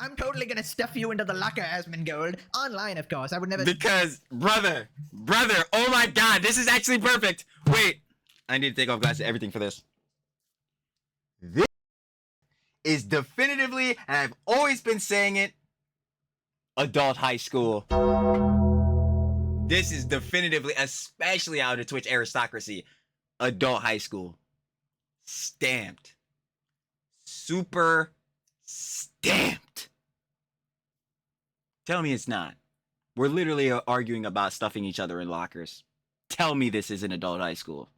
I'm totally gonna stuff you into the locker, Asmongold. Online, of course. I would never. Because, brother, oh my god, this is actually perfect. Wait, I need to take off glasses, everything for this. This is definitively, and I've always been saying it, adult high school. This is definitively, especially out of Twitch aristocracy, adult high school. Stamped. Super stamped. Tell me it's not. We're literally arguing about stuffing each other in lockers. Tell me this isn't adult high school.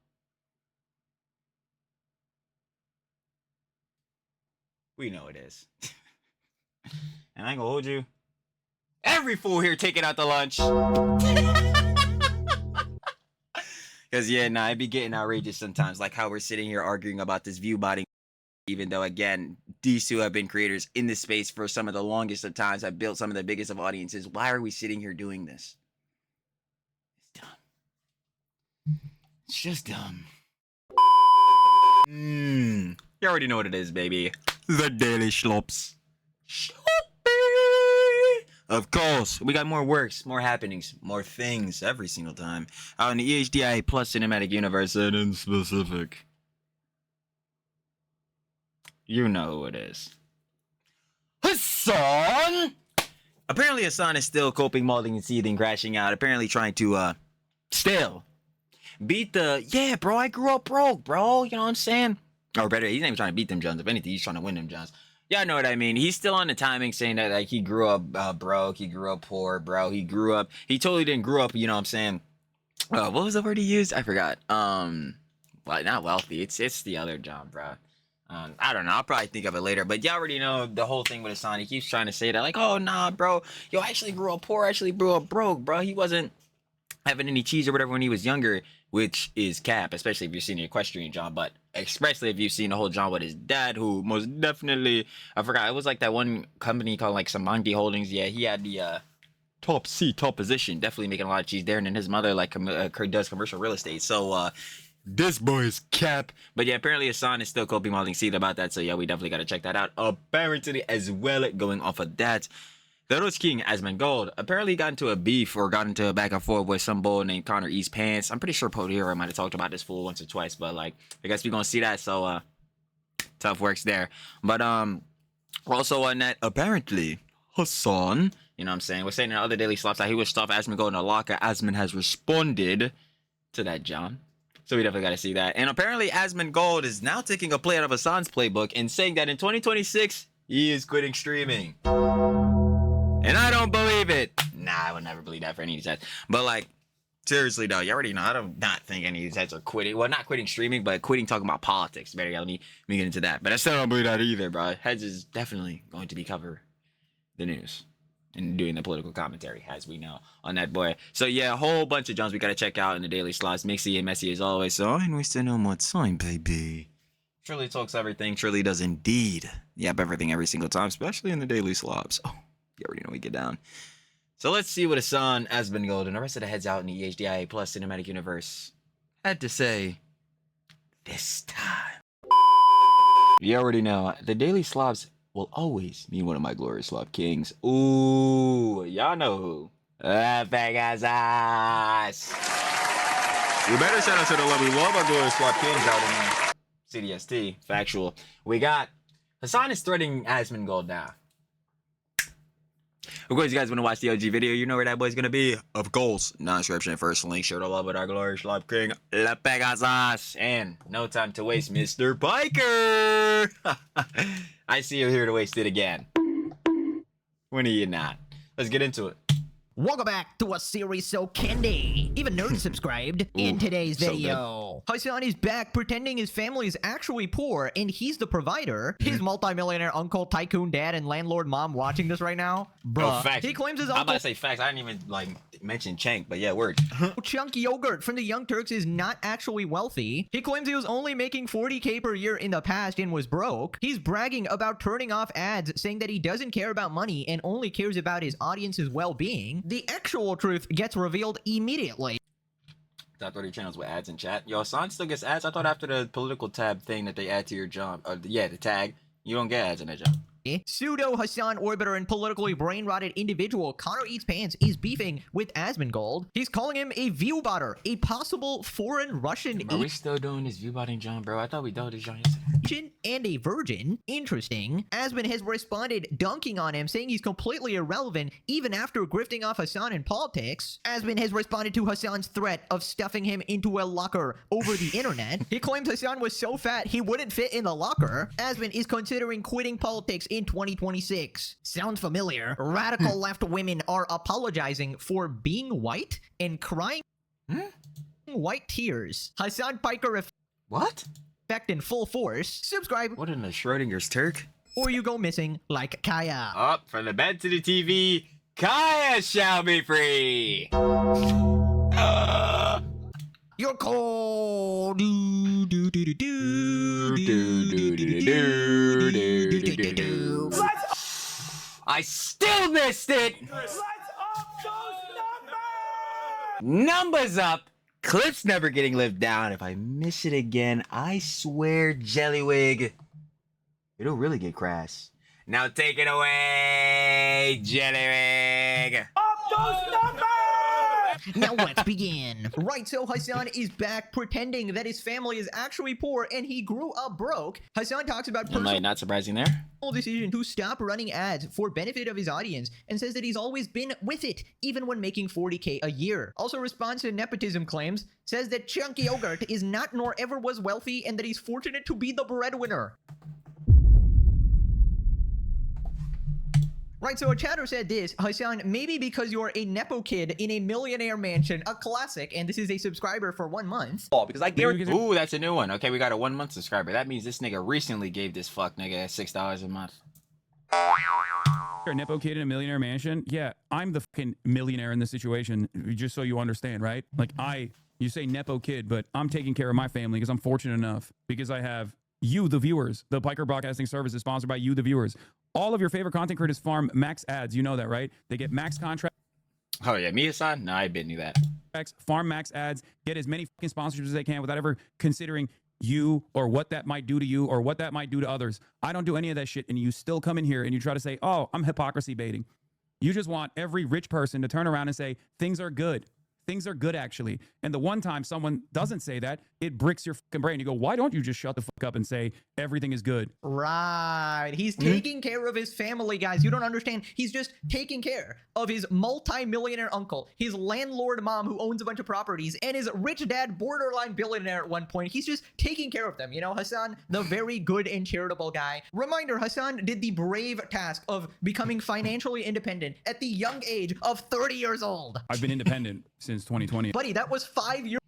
We know it is. And I ain't gonna hold you. Every fool here taking out the lunch. Because, yeah, nah, it'd be getting outrageous sometimes. Like how we're sitting here arguing about this view botting. Even though, again, these two have been creators in this space for some of the longest of times. Have built some of the biggest of audiences. Why are we sitting here doing this? It's dumb. It's just dumb. You already know what it is, baby. The Daily Slops. Of course, we got more works, more happenings, more things every single time out in the EHDI plus cinematic universe, and in specific, you know who it is. Hasan! Apparently Hasan is still coping, molding, and seething, crashing out, apparently trying to, still beat the, yeah, bro, I grew up broke, bro, you know what I'm saying? Or better, he's not even trying to beat them Jones. If anything, he's trying to win them Jones. Yeah, I know what I mean. He's still on the timing saying that, like, he grew up broke, he grew up poor, bro. He totally didn't grow up, you know what I'm saying? What was the word he used? I forgot. Well, not wealthy. It's the other John, bro. I don't know. I'll probably think of it later. But you already know the whole thing with Hasan. He keeps trying to say that, like, oh, nah, bro. Yo, I actually grew up poor. I actually grew up broke, bro. He wasn't having any cheese or whatever when he was younger, which is cap, especially if you've seen the equestrian John, but especially if you've seen the whole John with his dad, who most definitely, I forgot, it was like that one company called like Samangi Holdings. Yeah, he had the top position, definitely making a lot of cheese there, and then his mother like does commercial real estate. So this boy is cap. But yeah, apparently Hasan is still coping modeling seed about that, so yeah, we definitely got to check that out. Apparently as well, going off of that, the Rose King, Asmongold, apparently got into a beef or got into a back and forth with some bull named Connor East Pants. I'm pretty sure Podera might have talked about this fool once or twice, but like, I guess we're gonna see that, so tough works there. But also on that, apparently Hasan, you know what I'm saying, we're saying in other daily slots that he would stuff Asmongold in a locker. Asmon has responded to that, John. So we definitely got to see that. And apparently Asmongold is now taking a play out of Hasan's playbook and saying that in 2026 he is quitting streaming. And I don't believe it. Nah, I would never believe that for any of these heads. But like, seriously though, you already know, I don't not think any of these heads are quitting. Well, not quitting streaming, but quitting talking about politics. Better let me get into that. But I still don't believe that either, bro. Heads is definitely going to be cover the news and doing the political commentary, as we know, on that boy. So yeah, a whole bunch of Jones we gotta check out in the daily slots. Mixy and messy as always. So I ain't wasting no more time, baby. Trilly talks everything. Trilly does indeed. Yep, everything every single time, especially in the daily slots. Oh. You already know we get down. So let's see what Hasan, Asmongold, and the rest of the heads out in the EHDIA plus cinematic universe had to say this time. You already know, the daily slops will always be one of my glorious slop kings. Ooh, y'all know who. Pegasus. We better shout out to the lovely love our glorious slop kings out in CDST. Factual. We got Hasan is threatening Asmongold now. Of course, you guys want to watch the OG video, you know where that boy's gonna be. Of course, non-description, first link, share the love with our glorious slop king, La Pegasus. And no time to waste, Mr. Piker. I see you here to waste it again. When are you not? Let's get into it. Welcome back to a series so candy. Even nerds subscribed. In today's video, Hasan is back pretending his family is actually poor and he's the provider. His multimillionaire uncle, tycoon dad, and landlord mom watching this right now. Bruh. Oh, facts. He claims his I'm uncle... about to say facts. I didn't even like mention Chank, but yeah, word. Chunk Yogurt from the Young Turks is not actually wealthy. He claims he was only making 40K per year in the past and was broke. He's bragging about turning off ads, saying that he doesn't care about money and only cares about his audience's well-being. The actual truth gets revealed immediately. Top 30 channels with ads in chat. Yo, Hasan still gets ads? I thought after the political tab thing that they add to your job, yeah, the tag, you don't get ads in that job. Pseudo Hasan orbiter and politically brain-rotted individual Connor Eats Pants is beefing with Asmongold. He's calling him a view-botter, a possible foreign Russian Are we still doing this view-botting, John, bro? I thought we dealt with this John yesterday. agent and a virgin. Interesting. Asmon has responded dunking on him, saying he's completely irrelevant even after grifting off Hasan in politics. Asmon has responded to Hasan's threat of stuffing him into a locker over the internet. He claimed Hasan was so fat he wouldn't fit in the locker. Asmon is considering quitting politics in 2026. Sounds familiar. Radical left women are apologizing for being white and crying white tears. Hasan Piker What? effect in full force. Subscribe What in the Schrodinger's Turk? or you go missing like Kaya. Up from the bed to the TV, Kaya shall be free. You're cold. Do, do, do, do, do, do, do, do, do, do, do, do. I still missed it. Let's up those numbers! Numbers up. Clips never getting lived down. If I miss it again, I swear, Jellywig, it'll really get crass. Now take it away, Jellywig. Up those numbers! Now let's begin. Right, so Hasan is back pretending that his family is actually poor and he grew up broke. Hasan talks about personal Not surprising there. decision to stop running ads for benefit of his audience and says that he's always been with it, even when making 40K a year. Also responds to nepotism claims, says that Chunky Yogurt is not nor ever was wealthy and that he's fortunate to be the breadwinner. Right, so a chatter said this, Hasan, maybe because you're a Nepo kid in a millionaire mansion, a classic, and this is a subscriber for 1 month. Because I guarantee. Ooh, that's a new one. Okay, we got a 1 month subscriber. That means this nigga recently gave this fuck nigga $6 a month. You're a Nepo kid in a millionaire mansion? Yeah, I'm the fucking millionaire in this situation, just so you understand, right? Like, you say Nepo kid, but I'm taking care of my family because I'm fortunate enough because I have you, the viewers. The Piker Broadcasting Service is sponsored by you, the viewers. All of your favorite content creators farm max ads. You know that, right? They get max contracts. Oh yeah, me Hasan? No, I didn't knew that. Farm max ads, get as many fucking sponsorships as they can without ever considering you or what that might do to you or what that might do to others. I don't do any of that shit, and you still come in here and you try to say, oh, I'm hypocrisy baiting. You just want every rich person to turn around and say, things are good. Things are good, actually. And the one time someone doesn't say that, it bricks your fucking brain. You go, why don't you just shut the fuck up and say everything is good? Right. He's taking care of his family, guys. You don't understand. He's just taking care of his multi-millionaire uncle, his landlord mom who owns a bunch of properties, and his rich dad, borderline billionaire at one point. He's just taking care of them. You know, Hasan, the very good and charitable guy. Reminder, Hasan did the brave task of becoming financially independent at the young age of 30 years old. I've been independent since 2020. Buddy, that was 5 years.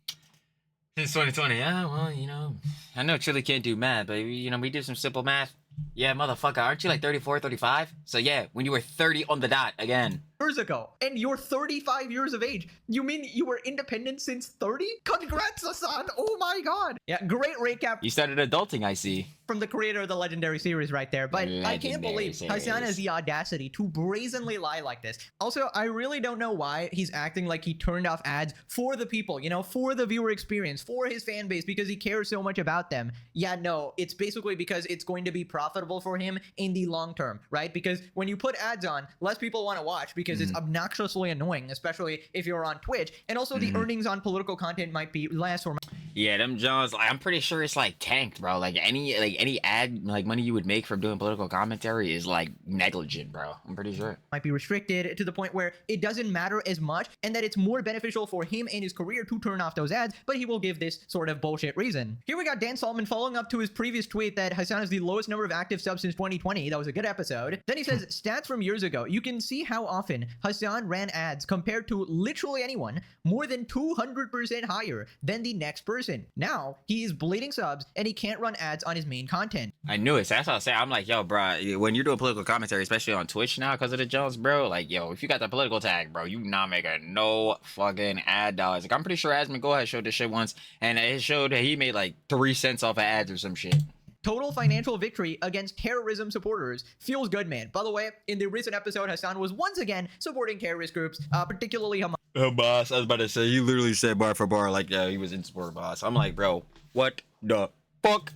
Since 2020, yeah, well, you know, I know Chili can't do math, but, you know, we do some simple math. Yeah, motherfucker, aren't you like 34, 35? So yeah, when you were 30 on the dot, again. Years ago, and you're 35 years of age. You mean you were independent since 30? Congrats, Hasan! Oh my god! Yeah, great recap You started adulting, I see. from the creator of the legendary series right there. But I can't Legendary believe Hasan series. has the audacity to brazenly lie like this. Also, I really don't know why he's acting like he turned off ads for the people, you know, for the viewer experience, for his fan base, because he cares so much about them. Yeah, no, it's basically because it's going to be profitable for him in the long term, right? Because when you put ads on, less people want to watch because it's obnoxiously annoying, especially if you're on Twitch. And also the earnings on political content might be less or Yeah, them Johns, like, I'm pretty sure it's like tanked, bro. Like any ad like money you would make from doing political commentary is like negligent, bro. I'm pretty sure. might be restricted to the point where it doesn't matter as much and that it's more beneficial for him and his career to turn off those ads, but he will give this sort of bullshit reason. Here we got Dan Solomon following up to his previous tweet that Hasan has the lowest number of active subs since 2020. That was a good episode. Then he says, stats from years ago. You can see how often Hasan ran ads compared to literally anyone, more than 200% higher than the next person. Now, he is bleeding subs and he can't run ads on his main content. I knew it. So that's what I was saying. I'm like, yo, bro, when you're doing political commentary, especially on Twitch now because of the Jones, bro, like, yo, if you got the political tag, bro, you not making no fucking ad dollars. Like, I'm pretty sure Asmongold had showed this shit once, and it showed that he made like 3 cents off of ads or some shit. Total financial victory against terrorism supporters. Feels good, man. By the way, in the recent episode, Hasan was once again supporting terrorist groups, particularly Hamas. Oh, boss, I was about to say, he literally said bar for bar, like, yeah, he was in support of boss. I'm like, bro, what the fuck?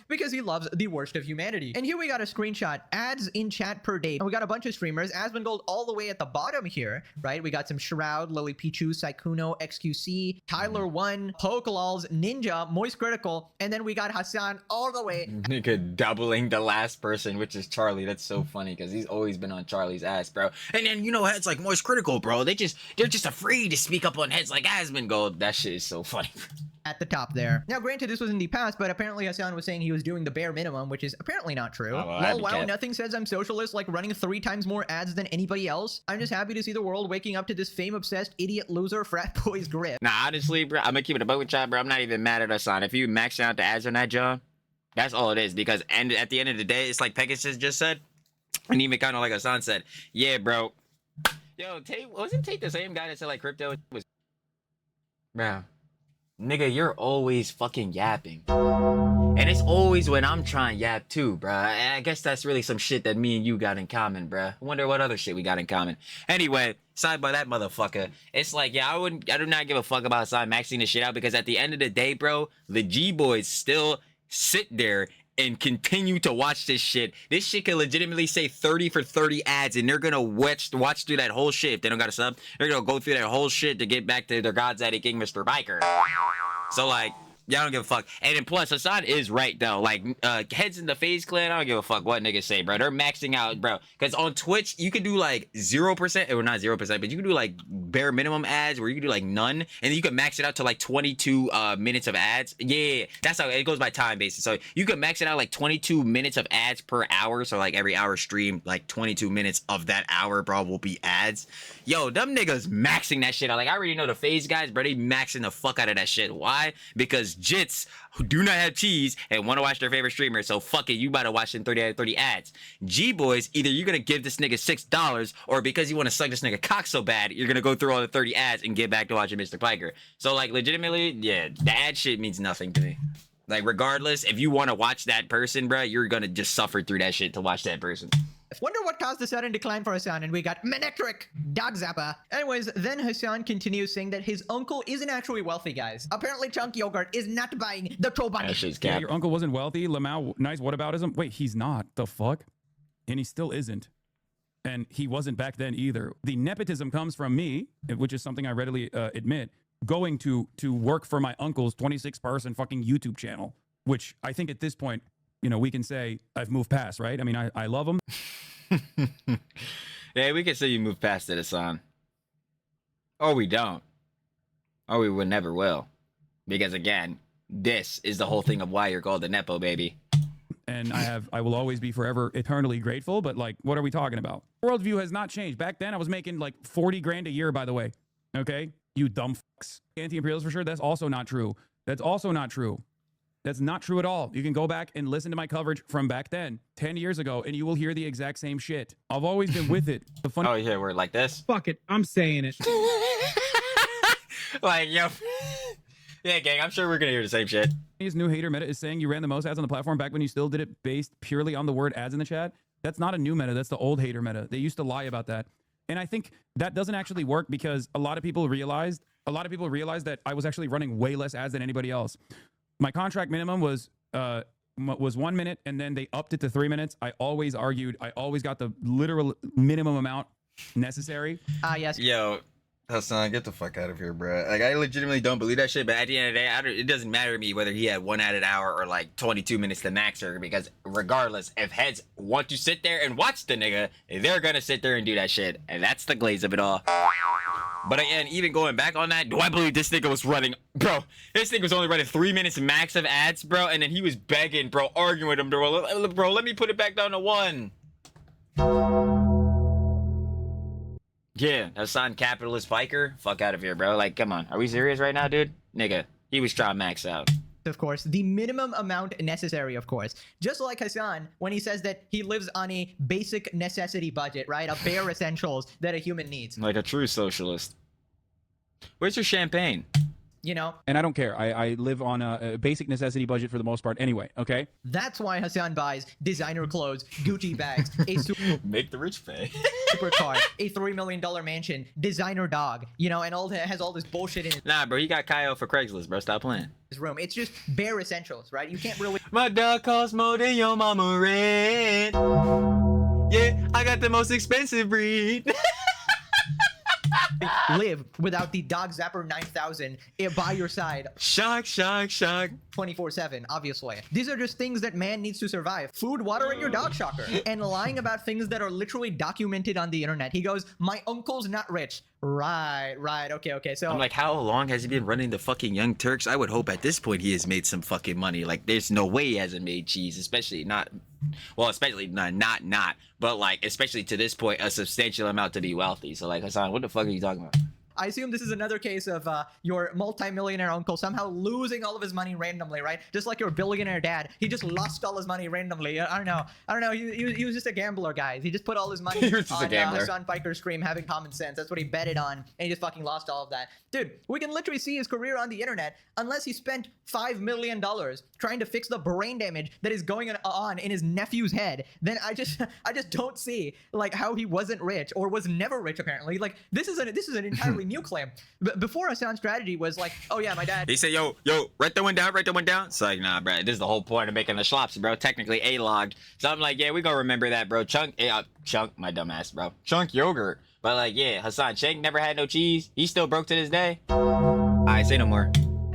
because he loves the worst of humanity. And here we got a screenshot, ads in chat per day. And we got a bunch of streamers, Asmongold all the way at the bottom here, right? We got some Shroud, Lily Pichu, Saikuno, XQC, Tyler1, Pokelals, Ninja, Moist Critical, and then we got Hasan all the way. Nigga doubling the last person, which is Charlie. That's so funny because he's always been on Charlie's ass, bro. And then, you know, heads like Moist Critical, bro. They're just afraid to speak up on heads like Asmongold. That shit is so funny. At the top there. Now, granted, this was in the past, but apparently Hasan was saying he was doing the bare minimum, which is apparently not true. Oh, well, Wow, nothing says I'm socialist like running 3 times more ads than anybody else. I'm just happy to see the world waking up to this fame-obsessed idiot loser frat boy's grip. Nah, honestly, bro, I'm gonna keep it a buck with y'all, bro. I'm not even mad at Hasan. If you max out the ads on that, John, that's all it is. Because at the end of the day, it's like Pegasus just said, and even kind of like Hasan said, yeah, bro. Yo, Tate, wasn't Tate the same guy that said like crypto was, bro? Nigga, you're always fucking yapping. And it's always when I'm trying to yap too, bruh. I guess that's really some shit that me and you got in common, bruh. I wonder what other shit we got in common. Anyway, side by that motherfucker. It's like, yeah, I do not give a fuck about Hasan maxing this shit out because at the end of the day, bro, the G-boys still sit there and continue to watch this shit. This shit can legitimately say 30 for 30 ads and they're gonna watch through that whole shit. If they don't got a sub, they're gonna go through that whole shit to get back to their God's Daddy King, Mr. Biker. So like, y'all don't give a fuck. And then plus, Hasan is right though. Like, heads in the FaZe clan, I don't give a fuck what niggas say, bro. They're maxing out, bro. Because on Twitch, you can do like 0%, or not 0%, but you can do like bare minimum ads where you can do like none. And then you can max it out to like 22 minutes of ads. Yeah, that's how it goes by time basis. So you can max it out like 22 minutes of ads per hour. So like every hour stream, like 22 minutes of that hour, bro, will be ads. Yo, them niggas maxing that shit out. Like, I already know the FaZe guys, bro, they maxing the fuck out of that shit. Why? Because jits who do not have cheese and want to watch their favorite streamer, so fuck it, you about to watch them 30 out of 30 ads. G-boys, either you're gonna give this nigga $6, or because you want to suck this nigga cock so bad, you're gonna go through all the 30 ads and get back to watching Mr. Piker. So like, legitimately, yeah, the ad shit means nothing to me. Like, regardless, if you want to watch that person, bro, you're gonna just suffer through that shit to watch that person. Wonder what caused the sudden decline for Hasan, and we got Manectric, Dog Zappa. Anyways, then Hasan continues saying that his uncle isn't actually wealthy, guys. Apparently, Chunk Yogurt is not buying the Chobani. That shit's Yeah, cap. your uncle wasn't wealthy. Lamau, nice whataboutism. Wait, he's not. The fuck? And he still isn't. And he wasn't back then either. The nepotism comes from me, which is something I readily admit, going to work for my uncle's 26-person fucking YouTube channel, which I think at this point, you know, we can say I've moved past, right? I mean, I love him. Yeah, we can say you moved past it, Hasan. Or we don't. Or we would never will. Because again, this is the whole thing of why you're called the Nepo baby. And I will always be forever eternally grateful, but like, what are we talking about? Worldview has not changed. Back then I was making like 40 grand a year, by the way. Okay? You dumb fucks. Anti-imperialists for sure. That's also not true. That's also not true. That's not true at all. You can go back and listen to my coverage from back then, 10 years ago, and you will hear the exact same shit. I've always been with it. The fun Oh yeah, we're like this. Fuck it, I'm saying it. Like, yo. Yeah, gang, I'm sure we're gonna hear the same shit. His new hater meta is saying you ran the most ads on the platform back when you still did it based purely on the word ads in the chat. That's not a new meta. That's the old hater meta. They used to lie about that. And I think that doesn't actually work because a lot of people realized that I was actually running way less ads than anybody else. My contract minimum was 1 minute, and then they upped it to 3 minutes. I always argued. I always got the literal minimum amount necessary. Yes. Yo, Hasan, get the fuck out of here, bro. Like, I legitimately don't believe that shit, but at the end of the day, it doesn't matter to me whether he had 1 added hour or like 22 minutes to max her, because regardless, if heads want to sit there and watch the nigga, they're gonna sit there and do that shit, and that's the glaze of it all. But again, even going back on that, do I believe this nigga was running, bro? This nigga was only running 3 minutes max of ads, bro, and then he was begging, bro, arguing with him, bro, let me put it back down to 1. Yeah, Hasan capitalist biker, fuck out of here, bro. Like, come on, are we serious right now, dude? Nigga, he was trying to max out. Of course, the minimum amount necessary, of course. Just like Hasan, when he says that he lives on a basic necessity budget, right? A bare essentials that a human needs. Like a true socialist. Where's your champagne? you know? And I don't care. I live on a basic necessity budget for the most part anyway, okay? That's why Hasan buys designer clothes, Gucci bags, a Make the rich pay. supercar, a $3 million mansion, designer dog, you know, and has all this bullshit in Nah, bro, he got Kyle for Craigslist, bro. Stop playing. his room. It's just bare essentials, right? You can't really My dog costs more than your mama rent. Yeah, I got the most expensive breed. live without the Dog Zapper 9000 by your side Shock, shock, shock. 24/7, obviously. These are just things that man needs to survive. Food, water, and your dog shocker. And lying about things that are literally documented on the internet. He goes, my uncle's not rich. Right, okay. So I'm like, how long has he been running the fucking Young Turks? I would hope at this point he has made some fucking money. Like, there's no way he hasn't made cheese, especially not, well, especially not, but like, especially to this point, a substantial amount to be wealthy. So like, Hasan, what the fuck are you talking about? I assume this is another case of your multi-millionaire uncle somehow losing all of his money randomly, right? Just like your billionaire dad. He just lost all his money randomly. I don't know. He was just a gambler, guys. He just put all his money He was just a on gambler. Hasan Piker Scream having common sense. That's what he betted on, and he just fucking lost all of that. Dude, we can literally see his career on the internet unless he spent $5 million trying to fix the brain damage that is going on in his nephew's head. Then I just don't see like how he wasn't rich or was never rich apparently. Like this is an entirely new claim. Before Hasan's strategy was like, oh yeah, my dad. He said, yo, write that one down. It's like, nah, bro, this is the whole point of making the slops, bro. Technically A-logged. So I'm like, yeah, we gonna remember that, bro. Chunk, my dumbass, bro. Chunk yogurt. But like, yeah, Hasan Shank never had no cheese. He's still broke to this day. Alright, say no more.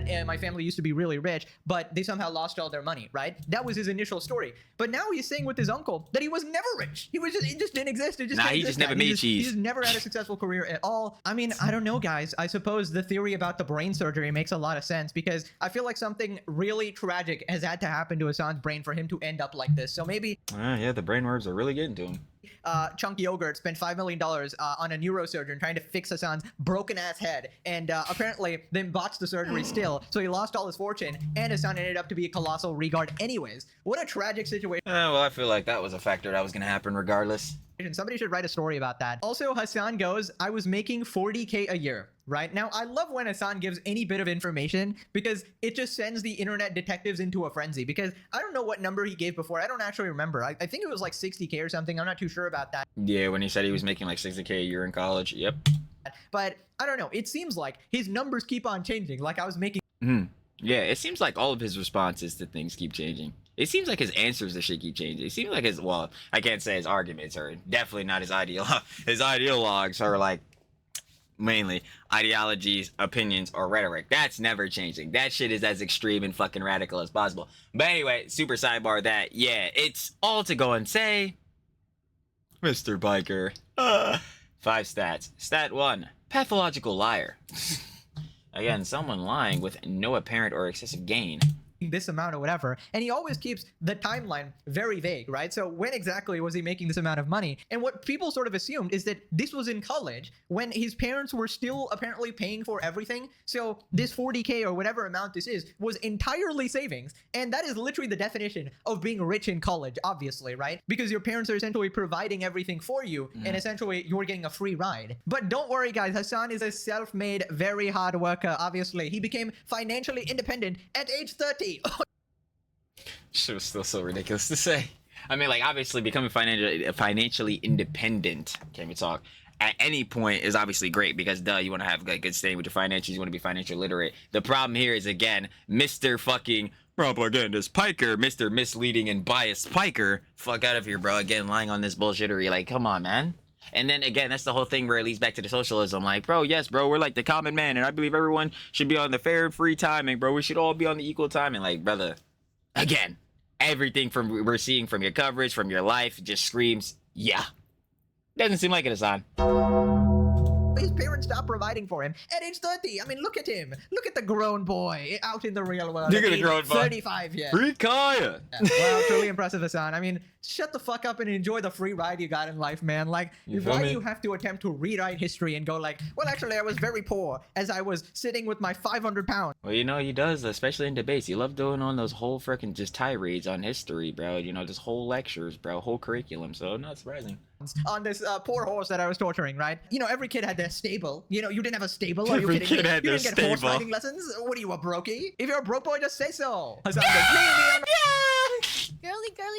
And my family used to be really rich, but they somehow lost all their money, right? That was his initial story. But now he's saying with his uncle that he was never rich. He just didn't exist. It just Nah, didn't he just exist never then. made He cheese. just never had a successful career at all. I mean, I don't know, guys. I suppose the theory about the brain surgery makes a lot of sense because I feel like something really tragic has had to happen to Hasan's brain for him to end up like this. So maybe Yeah, the brain worms are really getting to him. Chunk Yogurt spent $5 million on a neurosurgeon trying to fix Hasan's broken ass head, and apparently then botched the surgery still, so he lost all his fortune, and Hasan ended up to be a colossal regard anyways. What a tragic situation. Well, I feel like that was a factor that was gonna happen regardless. Somebody should write a story about that. Also, Hasan goes, I was making 40K a year. Right now, I love when Hasan gives any bit of information because it just sends the internet detectives into a frenzy. Because I don't know what number he gave before. I don't actually remember. I think it was like 60K or something. I'm not too sure about that. Yeah, when he said he was making like 60K a year in college. Yep. But I don't know. It seems like his numbers keep on changing. Like I was making. Yeah, it seems like all of his responses to things keep changing. It seems like his answers to shit keep changing. It seems like his, well, I can't say his arguments are definitely not his ideologues are like mainly ideologies, opinions, or rhetoric. That's never changing. That shit is as extreme and fucking radical as possible. But anyway, super sidebar that, yeah, it's all to go and say, Mr. Biker. 5 stats. Stat 1, pathological liar. Again, someone lying with no apparent or excessive gain. This amount or whatever, and he always keeps the timeline very vague, right? So when exactly was he making this amount of money? And what people sort of assumed is that this was in college when his parents were still apparently paying for everything. So this 40K or whatever amount this is was entirely savings, and that is literally the definition of being rich in college, obviously, right? Because your parents are essentially providing everything for you, and essentially you're getting a free ride. But don't worry, guys, Hasan is a self-made, very hard worker. Obviously, he became financially independent at age 30. Shit was still so ridiculous to say. I mean, like, obviously becoming financially independent, can't even talk, at any point is obviously great because, duh, you want to have like good standing with your finances, you want to be financially literate. The problem here is, again, Mr. fucking propagandist Piker, Mr. misleading and biased Piker. Fuck out of here, bro. Again, lying on this bullshittery. Like, come on, man. And then again, that's the whole thing where it leads back to the socialism. Like, bro, yes, bro, we're like the common man, and I believe everyone should be on the fair and free timing, bro. We should all be on the equal timing. Like, brother, again, everything from we're seeing from your coverage, from your life, just screams, yeah. Doesn't seem like it, Hasan. His parents stopped providing for him at age 30. I mean, look at him. Look at the grown boy out in the real world. Look at the grown boy. 35 yet. Free Kaya. Wow, truly impressive, Hasan. I mean, shut the fuck up and enjoy the free ride you got in life, man. Like, You feel why do me? you have to attempt to rewrite history and go like, well, actually, I was very poor as I was sitting with my 500 pounds Well, you know, he does, especially in debates. He loves doing on those whole freaking just tirades on history, bro. You know, just whole lectures, bro, whole curriculum. So not surprising. on this poor horse that I was torturing, right? You know, every kid had their stable. You know, you didn't have a stable. Are you Every kidding kid me? had You their didn't get horse stable. riding lessons? What are you, a brokey? If you're a broke boy, just say so. Hasan goes, "Me,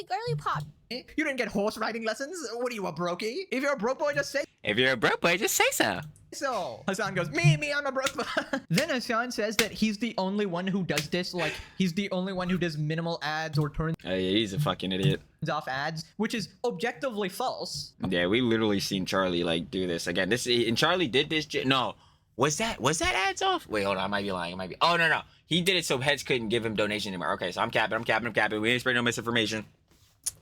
Girly pop. you didn't get horse riding lessons? What are you, a brokey? If you're a broke boy, just say If you're a broke boy, just say so. so. Hasan goes, me, I'm a broke boy. Then Hasan says that he's the only one who does this. Like, he's the only one who does minimal ads or turns Oh, yeah, he's a fucking idiot. off ads, which is objectively false. Yeah, we literally seen Charlie like do this again. And Charlie did this. No, was that ads off? Wait, hold on, I might be lying. It might be. Oh no, he did it so heads couldn't give him donation anymore. Okay, so I'm capping. We ain't spread no misinformation.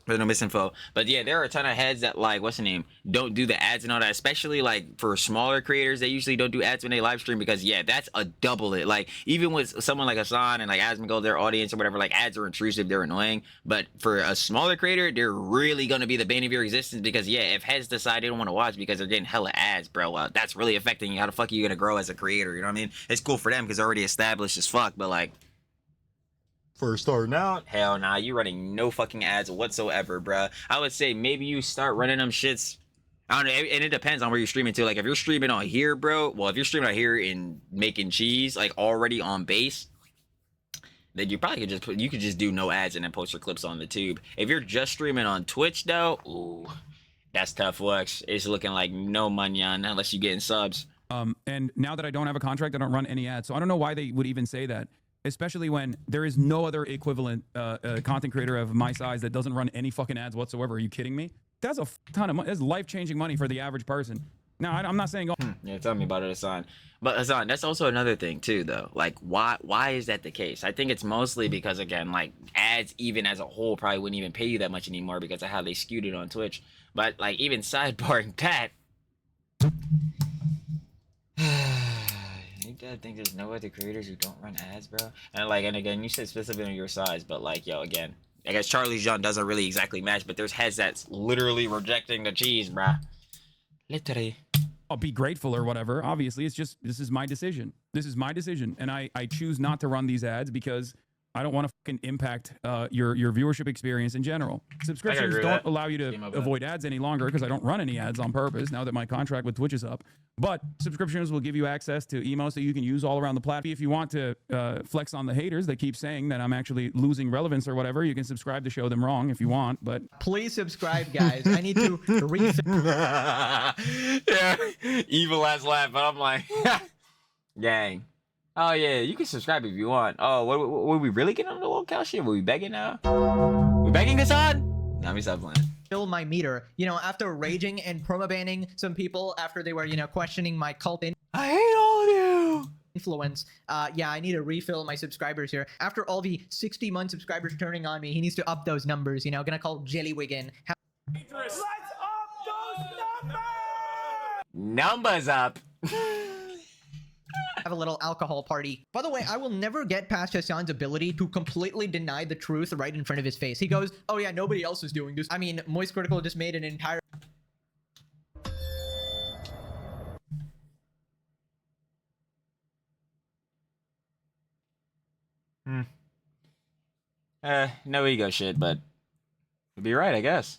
There's no misinfo. But yeah, there are a ton of heads that like, what's the name? Don't do the ads and all that. Especially like for smaller creators, they usually don't do ads when they live stream because yeah, that's a double it. Like even with someone like Hasan and like Asmongold, their audience or whatever, like ads are intrusive, they're annoying. But for a smaller creator, they're really gonna be the bane of your existence because yeah, if heads decide they don't want to watch because they're getting hella ads, bro, that's really affecting you. How the fuck are you gonna grow as a creator? You know what I mean? It's cool for them because they're already established as fuck, but like first starting out, hell nah, you running no fucking ads whatsoever, bruh. I would say maybe you start running them shits. I don't know, and it depends on where you're streaming to. Like if you're streaming on here, bro, well, if you're streaming out here in making cheese, like already on base, then you probably could just do no ads and then post your clips on the tube. If you're just streaming on Twitch though, ooh, that's tough works. It's looking like no money on unless you getting subs. And now that I don't have a contract, I don't run any ads. So I don't know why they would even say that, especially when there is no other equivalent content creator of my size that doesn't run any fucking ads whatsoever. Are you kidding me? That's a ton of money. That's life-changing money for the average person. Now, I'm not saying, oh, Yeah, tell me about it, Hasan. But Hasan, that's also another thing too, though. Like, why is that the case? I think it's mostly because, again, like ads, even as a whole, probably wouldn't even pay you that much anymore because of how they skewed it on Twitch. But like, even sidebarring that, you gotta think there's no other creators who don't run ads, bro. And like, and again, you said specifically on your size, but like, yo, again, I guess Charlie's John doesn't really exactly match, but there's heads that's literally rejecting the cheese, bruh. Literally. I'll be grateful or whatever. Obviously, it's just, this is my decision. This is my decision. And I choose not to run these ads because I don't want to fucking impact your viewership experience in general. Subscriptions agree with don't that. allow you Came to up with avoid ads any longer because I don't run any ads on purpose now that my contract with Twitch is up. But subscriptions will give you access to emotes that you can use all around the platform. If you want to flex on the haters that keep saying that I'm actually losing relevance or whatever, you can subscribe to show them wrong if you want. But Please subscribe, guys. I need to refill. Yeah, evil ass laugh, but I'm like, gang. Oh yeah, you can subscribe if you want. Oh, what we really getting on the low cow shit? Were we begging now? We begging Hasan? Nah, me stop playing. My meter, you know, after raging and permabanning some people after they were, you know, questioning my cult I hate all of you. influence. Yeah, I need to refill my subscribers here. After all the 60-month subscribers turning on me, he needs to up those numbers, you know, gonna call Jellywiggin. Let's up those numbers! Numbers up. Have a little alcohol party. By the way, I will never get past Hasan's ability to completely deny the truth right in front of his face. He goes, oh yeah, nobody else is doing this. I mean, Moist Critical just made an entire No ego shit, but you'd be right, I guess.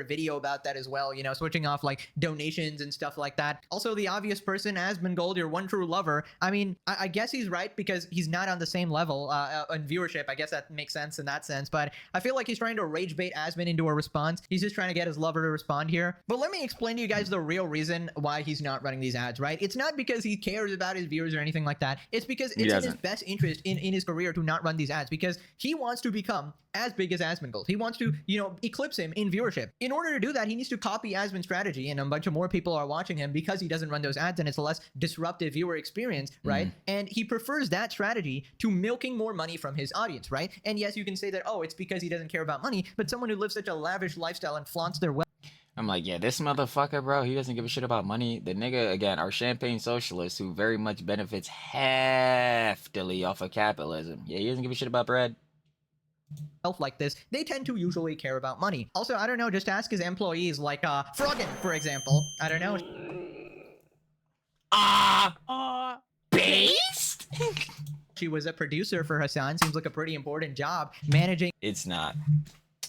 video about that as well, you know, switching off like donations and stuff like that. Also, the obvious person, Asmongold, your one true lover. I mean, I guess he's right because he's not on the same level in viewership. I guess that makes sense in that sense, but I feel like he's trying to rage bait Asmon into a response. He's just trying to get his lover to respond here. But let me explain to you guys the real reason why he's not running these ads, right? It's not because he cares about his viewers or anything like that. It's because it's in his best interest in his career to not run these ads because he wants to become as big as Asmongold. He wants to, you know, eclipse him in viewership. In order to do that, he needs to copy Asmon's strategy, and a bunch of more people are watching him because he doesn't run those ads and it's a less disruptive viewer experience, right? And he prefers that strategy to milking more money from his audience, right? And yes, you can say that, oh, it's because he doesn't care about money, but someone who lives such a lavish lifestyle and flaunts their wealth. I'm like, yeah, this motherfucker, bro, he doesn't give a shit about money. The nigga, again, our champagne socialist who very much benefits heftily off of capitalism. Yeah, he doesn't give a shit about bread. like this, they tend to usually care about money. Also, I don't know, just ask his employees like Froggen, for example. I don't know. Based? She was a producer for Hasan. Seems like a pretty important job managing. It's not.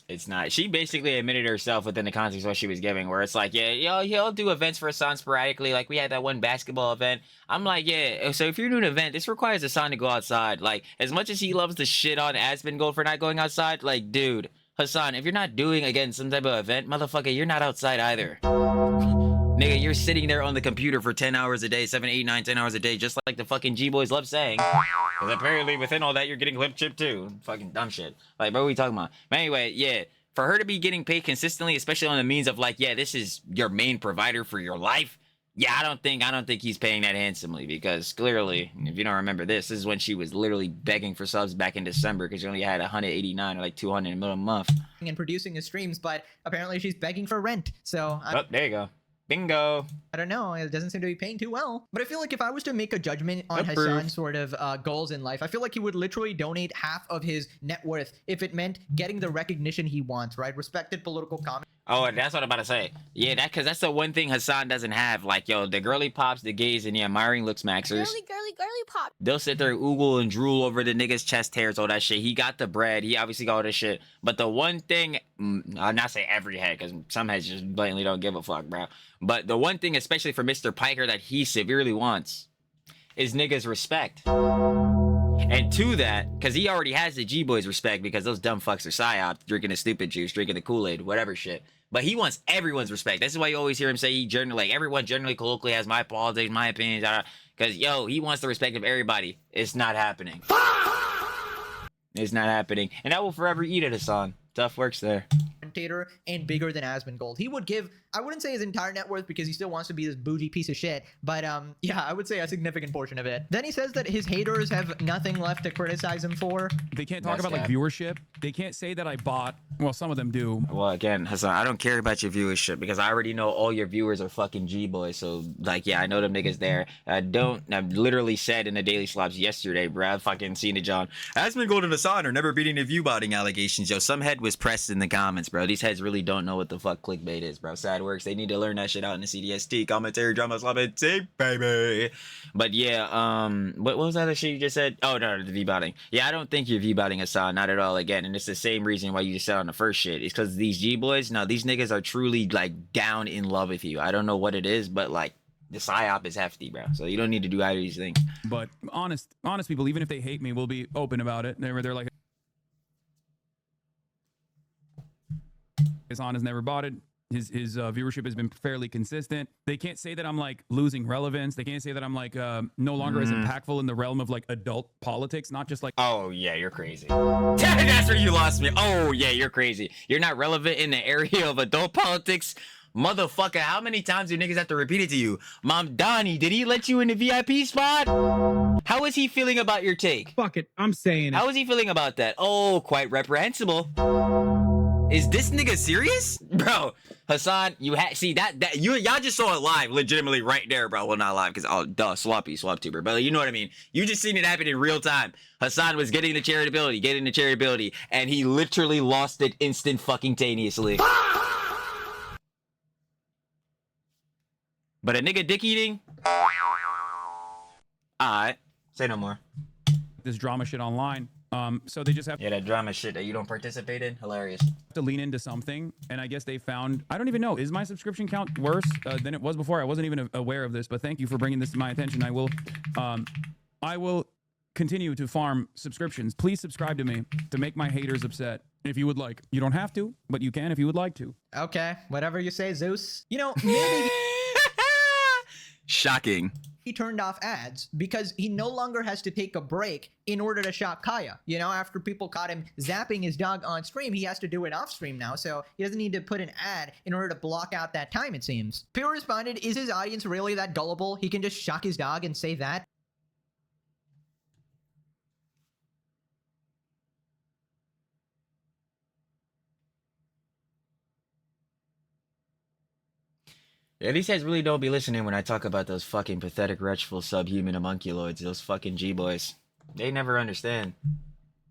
It's not. She basically admitted herself within the context of what she was giving, where it's like, yeah, yo, he'll do events for Hasan sporadically. Like, we had that one basketball event. I'm like, yeah, so if you're doing an event, this requires Hasan to go outside. Like, as much as he loves to shit on Asmongold for not going outside, like, dude, Hasan, if you're not doing, again, some type of event, motherfucker, you're not outside either. Nigga, you're sitting there on the computer for 10 hours a day, 7, 8, 9, 10 hours a day, just like the fucking G-boys love saying. Because apparently within all that, you're getting lip chip too. Fucking dumb shit. Like, bro, what are we talking about? But anyway, yeah. For her to be getting paid consistently, especially on the means of like, yeah, this is your main provider for your life. Yeah, I don't think he's paying that handsomely, because clearly, if you don't remember this is when she was literally begging for subs back in December because she only had 189 or like 200 in the middle of the month. And producing his streams, but apparently she's begging for rent. So Oh, there you go. Bingo. I don't know. It doesn't seem to be paying too well. But I feel like if I was to make a judgment on Approved. Hasan's sort of goals in life, I feel like he would literally donate half of his net worth if it meant getting the recognition he wants, right? Respected political comment. Oh, that's what I'm about to say. Yeah, because that's the one thing Hasan doesn't have. Like, yo, the girly pops, the gays, and the admiring looks maxers. Girly pop. They'll sit there, oogle and drool over the nigga's chest hairs, all that shit. He got the bread. He obviously got all this shit. But the one thing, I'll not say every head, because some heads just blatantly don't give a fuck, bro. But the one thing, especially for Mr. Piker, that he severely wants is niggas' respect. And to that, because he already has the G-Boys respect, because those dumb fucks are psyops, drinking the stupid juice, drinking the Kool-Aid, whatever shit. But he wants everyone's respect. This is why you always hear him say he generally, like, everyone generally colloquially has my politics, my opinions, because, yo, he wants the respect of everybody. It's not happening. It's not happening. And that will forever eat at Hasan. Tough works there. And bigger than Asmongold. He would give, I wouldn't say his entire net worth because he still wants to be this bougie piece of shit, but yeah, I would say a significant portion of it. Then he says that his haters have nothing left to criticize him for. They can't talk That's about like bad. viewership. They can't say that I bought. Well, some of them do. Well, again, Hasan, I don't care about your viewership because I already know all your viewers are fucking G-boys. So, like, yeah, I know them niggas there. I've literally said in the Daily Slops yesterday, bro, I've fucking seen it, John. Asmongold and Hasan are never beating the view botting allegations. Yo, some head was pressed in the comments, bro. These heads really don't know what the fuck clickbait is, bro. Sad works. They need to learn that shit out in the CDST. Commentary, drama, slop, and tape, baby. But yeah, what was that other shit you just said? Oh, no, the V-botting. Yeah, I don't think you're V-botting Hasan, not at all, again. And it's the same reason why you just said on the first shit. It's because these G-boys, no, these niggas are truly, like, down in love with you. I don't know what it is, but, like, the psyop is hefty, bro. So you don't need to do either of these things. But honest people, even if they hate me, will be open about it. They're like, Hasan has never bought it. His viewership has been fairly consistent. They can't say that I'm like losing relevance. They can't say that I'm like no longer as impactful in the realm of like adult politics, not just like. Oh yeah, you're crazy. That's where you lost me. Oh yeah, you're crazy. You're not relevant in the area of adult politics. Motherfucker, how many times do niggas have to repeat it to you? Mom Donnie, did he let you in the VIP spot? How is he feeling about your take? Fuck it, I'm saying it. How is he feeling about that? Oh, quite reprehensible. Is this nigga serious? Bro, Hasan, see that y'all just saw it live, legitimately right there, bro. Well, not live, because sloppy swap tuber, but you know what I mean. You just seen it happen in real time. Hasan was getting the charitability, and he literally lost it instant fucking taneously. But a nigga dick eating? Alright, say no more. This drama shit online. So they just have Yeah, that drama shit that you don't participate in, hilarious. to lean into something, and I guess they found, I don't even know, is my subscription count worse than it was before? I wasn't even aware of this, but thank you for bringing this to my attention. I will continue to farm subscriptions. Please subscribe to me to make my haters upset if you would like. You don't have to, but you can if you would like to. Okay, whatever you say, Zeus. You know, maybe Shocking. he turned off ads because he no longer has to take a break in order to shop Kaya. You know, after people caught him zapping his dog on stream, he has to do it off stream now, so he doesn't need to put an ad in order to block out that time, it seems. Pure responded, is his audience really that gullible? He can just shock his dog and say that? Yeah, these guys really don't be listening when I talk about those fucking pathetic, wretchful, subhuman homunculoids, those fucking G-boys. They never understand.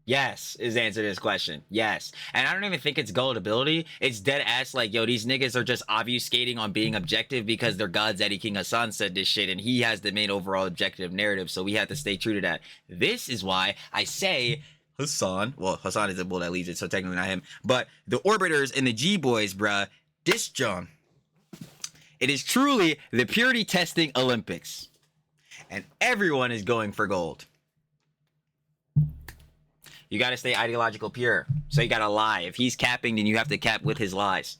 Yes, is the answer to this question. Yes. And I don't even think it's gullibility. It's dead ass like, yo, these niggas are just obfuscating on being objective because their God's Eddie King Hasan said this shit and he has the main overall objective narrative. So we have to stay true to that. This is why I say Hasan. Well, Hasan is the bull that leads it, so technically not him. But the Orbiters and the G-Boys, bruh, this John. It is truly the purity testing Olympics. And everyone is going for gold. You gotta stay ideological pure. So you gotta lie. If he's capping, then you have to cap with his lies.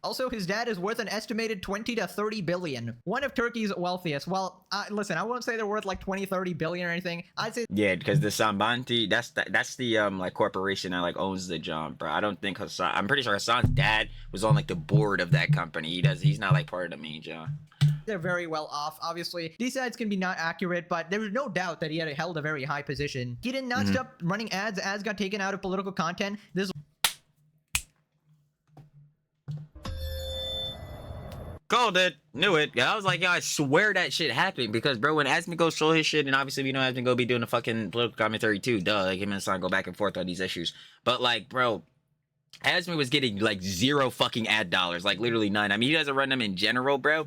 Also, his dad is worth an estimated 20 to 30 billion. One of Turkey's wealthiest. Well, listen, I won't say they're worth like 20, 30 billion or anything. I'd say Yeah, because the Sambanti, that's the like corporation that like owns the job, bro. I don't think Hasan. I'm pretty sure Hasan's dad was on like the board of that company. He's not like part of the main job. they're very well off. Obviously, these ads can be not accurate, but there was no doubt that he had held a very high position. He did not stop running ads. Ads got taken out of political content. This Called it, knew it. I was like, yo, I swear that shit happened because, bro, when Asmongold show his shit, and obviously we know Asmongold be doing the fucking political commentary too. Duh, like him and Hasan go back and forth on these issues. But like, bro, Asmongold was getting like 0 fucking ad dollars, like literally none. I mean, he doesn't run them in general, bro.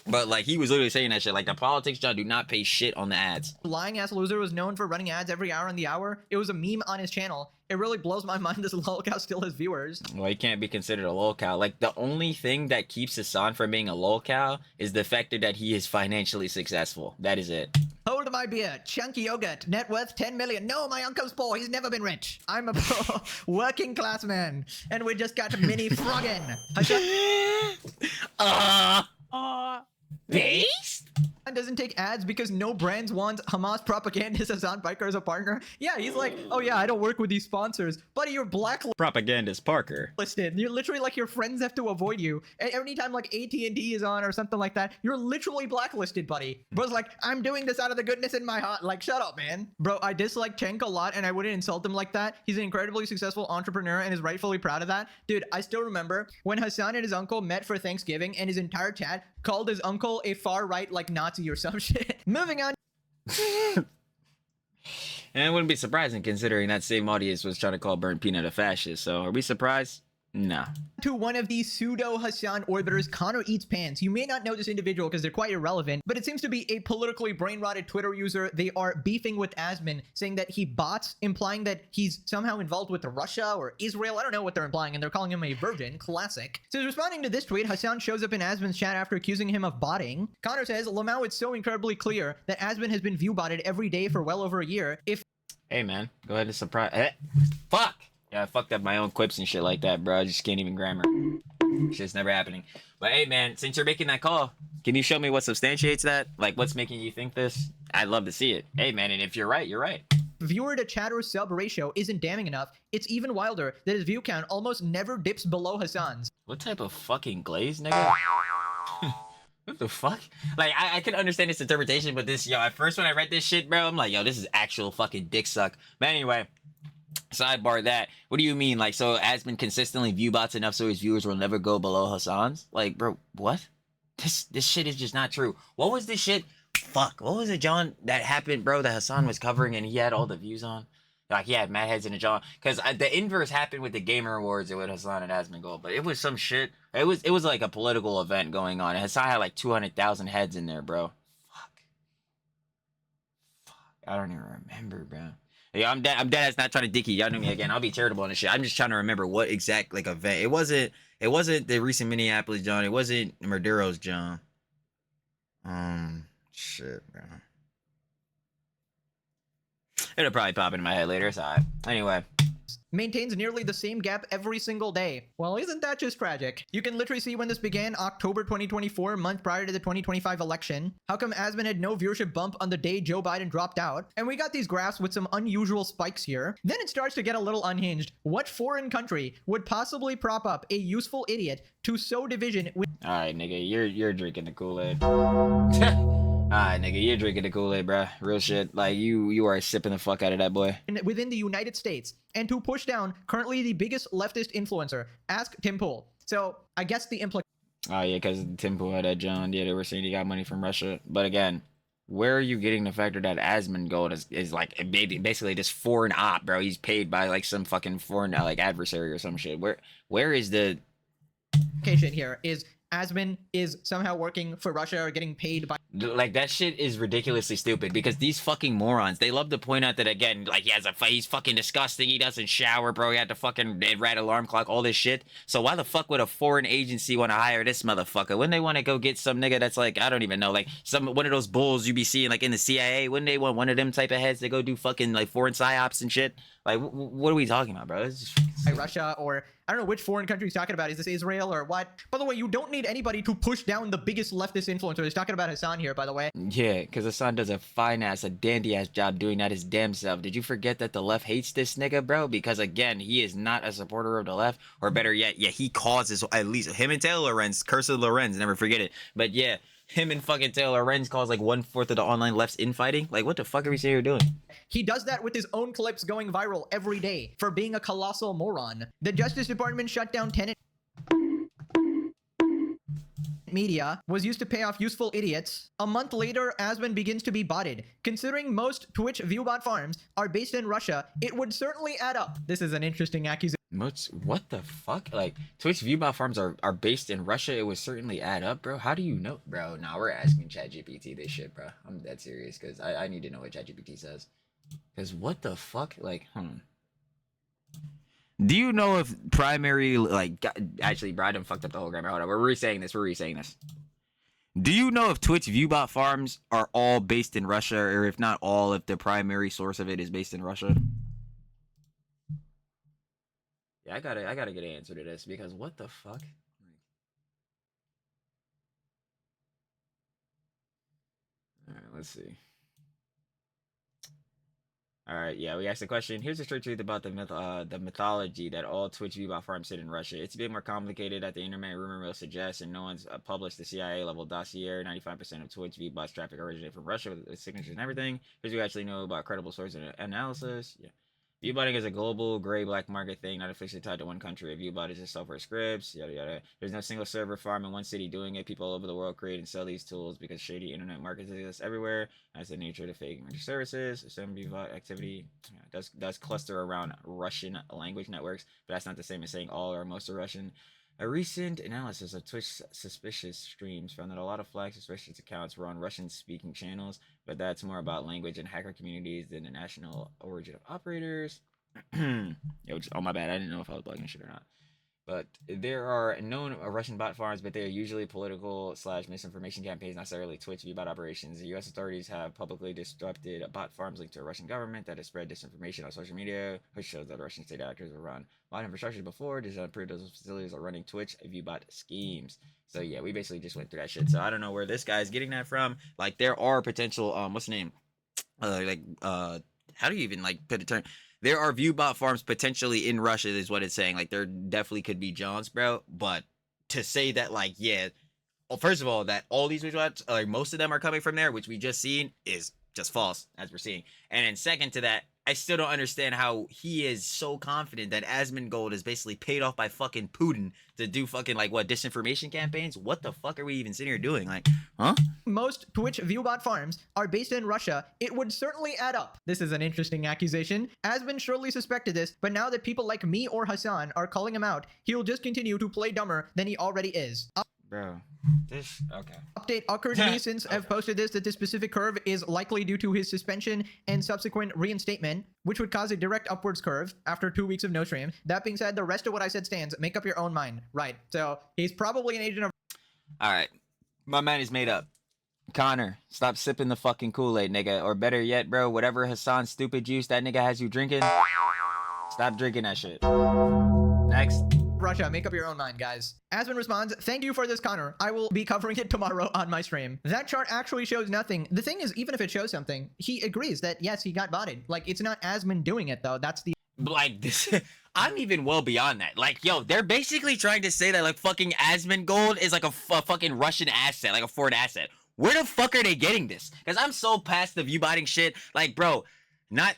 But like, he was literally saying that shit. Like, the politics, John, do not pay shit on the ads. lying ass loser was known for running ads every hour on the hour. It was a meme on his channel. It really blows my mind this lolcow still has viewers. Well, he can't be considered a lolcow. Like, the only thing that keeps Hasan from being a lolcow is the fact that he is financially successful. That is it. Hold my beer. Chunky yogurt. Net worth 10 million. No, my uncle's poor. He's never been rich. I'm a poor working class man. And we just got mini froggin. Based? Doesn't take ads because no brands want Hamas propagandist Hasan Piker as a partner. Yeah, he's like, oh yeah, I don't work with these sponsors. Buddy, you're blacklisted. Propagandist Parker. You're literally like, your friends have to avoid you. Anytime like AT&T is on or something like that, you're literally blacklisted, buddy. Bro's like, I'm doing this out of the goodness in my heart. Like, shut up, man. Bro, I dislike Cenk a lot and I wouldn't insult him like that. He's an incredibly successful entrepreneur and is rightfully proud of that. Dude, I still remember when Hasan and his uncle met for Thanksgiving and his entire chat called his uncle a far-right like Nazi or some shit. Moving on. And it wouldn't be surprising considering that same audience was trying to call Burnt Peanut a fascist. So are we surprised? No. To one of these pseudo Hasan orbiters, Connor Eats Pants. You may not know this individual because they're quite irrelevant, but it seems to be a politically brain-rotted Twitter user. They are beefing with Asmon, saying that he bots, implying that he's somehow involved with Russia or Israel. I don't know what they're implying, and they're calling him a virgin. Classic. So responding to this tweet, Hasan shows up in Asmon's chat after accusing him of botting. Connor says, Lamau, it's so incredibly clear that Asmon has been view-botted every day for well over a year. Hey, man. Go ahead and surprise. Fuck! Yeah, I fucked up my own quips and shit like that, bro. I just can't even grammar. Shit's never happening. But hey, man, since you're making that call, can you show me what substantiates that? Like, what's making you think this? I'd love to see it. Hey, man, and if you're right, you're right. Viewer to chatter sub ratio isn't damning enough. It's even wilder that his view count almost never dips below Hasan's. What type of fucking glaze, nigga? What the fuck? Like, I can understand this interpretation, but this, yo, at first when I read this shit, bro, I'm like, yo, this is actual fucking dick suck. But anyway, sidebar that. What do you mean? Like, so Asmon consistently view bots enough so his viewers will never go below Hasan's? Like, bro, what? This shit is just not true. What was this shit? Fuck. What was it, John, that happened, bro, that Hasan was covering and he had all the views on? Like, he had mad heads in the John. Because the inverse happened with the Gamer Awards with Hasan and Asmongold. But it was some shit. It was like a political event going on. And Hasan had like 200,000 heads in there, bro. Fuck. I don't even remember, bro. Yeah, I'm dead. It's not trying to dicky. Y'all know me again. I'll be charitable on this shit. I'm just trying to remember what exact like event. It wasn't the recent Minneapolis John. It wasn't Maduro's John. Shit, bro. It'll probably pop into my head later. It's alright. Anyway. Maintains nearly the same gap every single day. Well, isn't that just tragic? You can literally see when this began, October 2024, month prior to the 2025 election. How come Asmon had no viewership bump on the day Joe Biden dropped out? And we got these graphs with some unusual spikes here. Then it starts to get a little unhinged. What foreign country would possibly prop up a useful idiot to sow division with— Alright, nigga, you're drinking the Kool-Aid. Alright, nigga, you're drinking the Kool-Aid, bruh. Real shit. Like, you are sipping the fuck out of that, boy. within the United States, and to push down currently the biggest leftist influencer? Ask Tim Pool. So, I guess the implication— Oh, yeah, because Tim Pool had that John. Yeah, they were saying he got money from Russia. But again, where are you getting the factor that Asmongold is like basically this foreign op, bro? He's paid by like some fucking foreign like adversary or some shit. Where is the implication here is Asmon is somehow working for Russia or getting paid by like that shit is ridiculously stupid because these fucking morons, they love to point out that again, like he's fucking disgusting, he doesn't shower, bro, he had to fucking rat alarm clock, all this shit. So why the fuck would a foreign agency want to hire this motherfucker? Wouldn't they want to go get some nigga that's like, I don't even know, like one of those bulls you be seeing like in the CIA? Wouldn't they want one of them type of heads to go do fucking like foreign psyops and shit? Like what are we talking about, bro? It's just Russia, or I don't know which foreign country he's talking about. Is this Israel or what? By the way, you don't need anybody to push down the biggest leftist influencer. He's talking about Hasan here, by the way. yeah, because Hasan does a a dandy-ass job doing that his damn self. Did you forget that the left hates this nigga, bro? Because, again, he is not a supporter of the left. Or better yet, yeah, he causes, at least, him and Taylor Lorenz, Curse of Lorenz, never forget it. But, yeah, him and fucking Taylor Lorenz cause, like, 1/4 of the online left's infighting. Like, what the fuck are we sitting here doing? He does that with his own clips going viral every day for being a colossal moron. The Justice Department shut down Tenet media was used to pay off useful idiots. A month later, Asmon begins to be botted. Considering most Twitch viewbot farms are based in Russia, it would certainly add up. This is an interesting accusation. What the fuck? Like, Twitch viewbot farms are based in Russia. It would certainly add up, bro. How do you know? Bro, nah, we're asking ChatGPT this shit, bro. I'm dead serious, because I need to know what ChatGPT says. Because what the fuck? Like, Do you know if primary, like, actually, bro, I done fucked up the whole grammar. Hold on, we're re-saying this. Do you know if Twitch viewbot farms are all based in Russia, or if not all, if the primary source of it is based in Russia? Yeah, I gotta get an answer to this, because what the fuck? Alright, let's see. Alright, yeah, we asked the question. Here's the straight truth about the mythology that all Twitch viewbot farms sit in Russia. It's a bit more complicated that the internet rumor mill suggests, and no one's published the CIA level dossier. 95% of Twitch viewbots traffic originated from Russia with signatures and everything. Here's what we actually know about credible source and analysis. Yeah. Viewbotting is a global gray black market thing, not officially tied to one country. A viewbot is just software scripts, yada yada. There's no single server farm in one city doing it. People all over the world create and sell these tools because shady internet markets exist everywhere. That's the nature of the fake market services. Some viewbot activity does cluster around Russian language networks, but that's not the same as saying all or most are Russian. A recent analysis of Twitch suspicious streams found that a lot of flagged suspicious accounts were on Russian-speaking channels, but that's more about language and hacker communities than the national origin of operators. Oh, my bad. I didn't know if I was bugging shit or not. But there are known Russian bot farms, but they are usually political / misinformation campaigns, not necessarily Twitch viewbot operations. The U.S. authorities have publicly disrupted bot farms linked to a Russian government that has spread disinformation on social media, which shows that Russian state actors will run bot infrastructure before. Does not prove those facilities are running Twitch viewbot schemes. So yeah, we basically just went through that shit. So I don't know where this guy's getting that from. Like, there are potential what's the name? How do you even like put a term? There are viewbot farms potentially in Russia, is what it's saying. Like, there definitely could be Johns, bro. But to say that, like, yeah, well, first of all, that all these viewbots, like, most of them are coming from there, which we just seen, is just false, as we're seeing. And then second to that, I still don't understand how he is so confident that Asmongold is basically paid off by fucking Putin to do fucking, like, what, disinformation campaigns? What the fuck are we even sitting here doing? Like, huh? Most Twitch viewbot farms are based in Russia. It would certainly add up. This is an interesting accusation. Asmon surely suspected this, but now that people like me or Hasan are calling him out, he'll just continue to play dumber than he already is. Bro, this, okay. Update occurred to me since I've posted this that this specific curve is likely due to his suspension and subsequent reinstatement, which would cause a direct upwards curve after 2 weeks of no stream. That being said, the rest of what I said stands. Make up your own mind. Right. So he's probably an agent of... Alright. My mind is made up. Connor, stop sipping the fucking Kool-Aid, nigga. Or better yet, bro, whatever Hasan's stupid juice that nigga has you drinking, stop drinking that shit. Next. Russia, make up your own mind, guys. Asmon responds, thank you for this, Connor. I will be covering it tomorrow on my stream. That chart actually shows nothing. The thing is, even if it shows something, he agrees that, yes, he got botted. Like, it's not Asmon doing it, though. That's the... Like, this... I'm even well beyond that. Like, yo, they're basically trying to say that, like, fucking Asmongold is, like, a fucking Russian asset, like a foreign asset. Where the fuck are they getting this? Because I'm so past the viewbotting shit. Like, bro, not...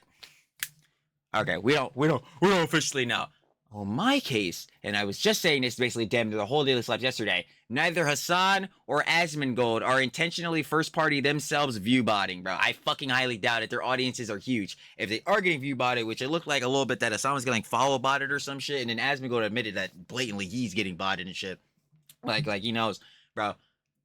Okay, we don't officially know. Well, my case, and I was just saying this basically damn near the whole Daily Slaps yesterday, neither Hasan or Asmongold are intentionally first party themselves view botting, bro. I fucking highly doubt it. Their audiences are huge. If they are getting view botted, which it looked like a little bit that Hasan was getting follow botted or some shit, and then Asmongold admitted that blatantly he's getting botted and shit. Like he knows, bro.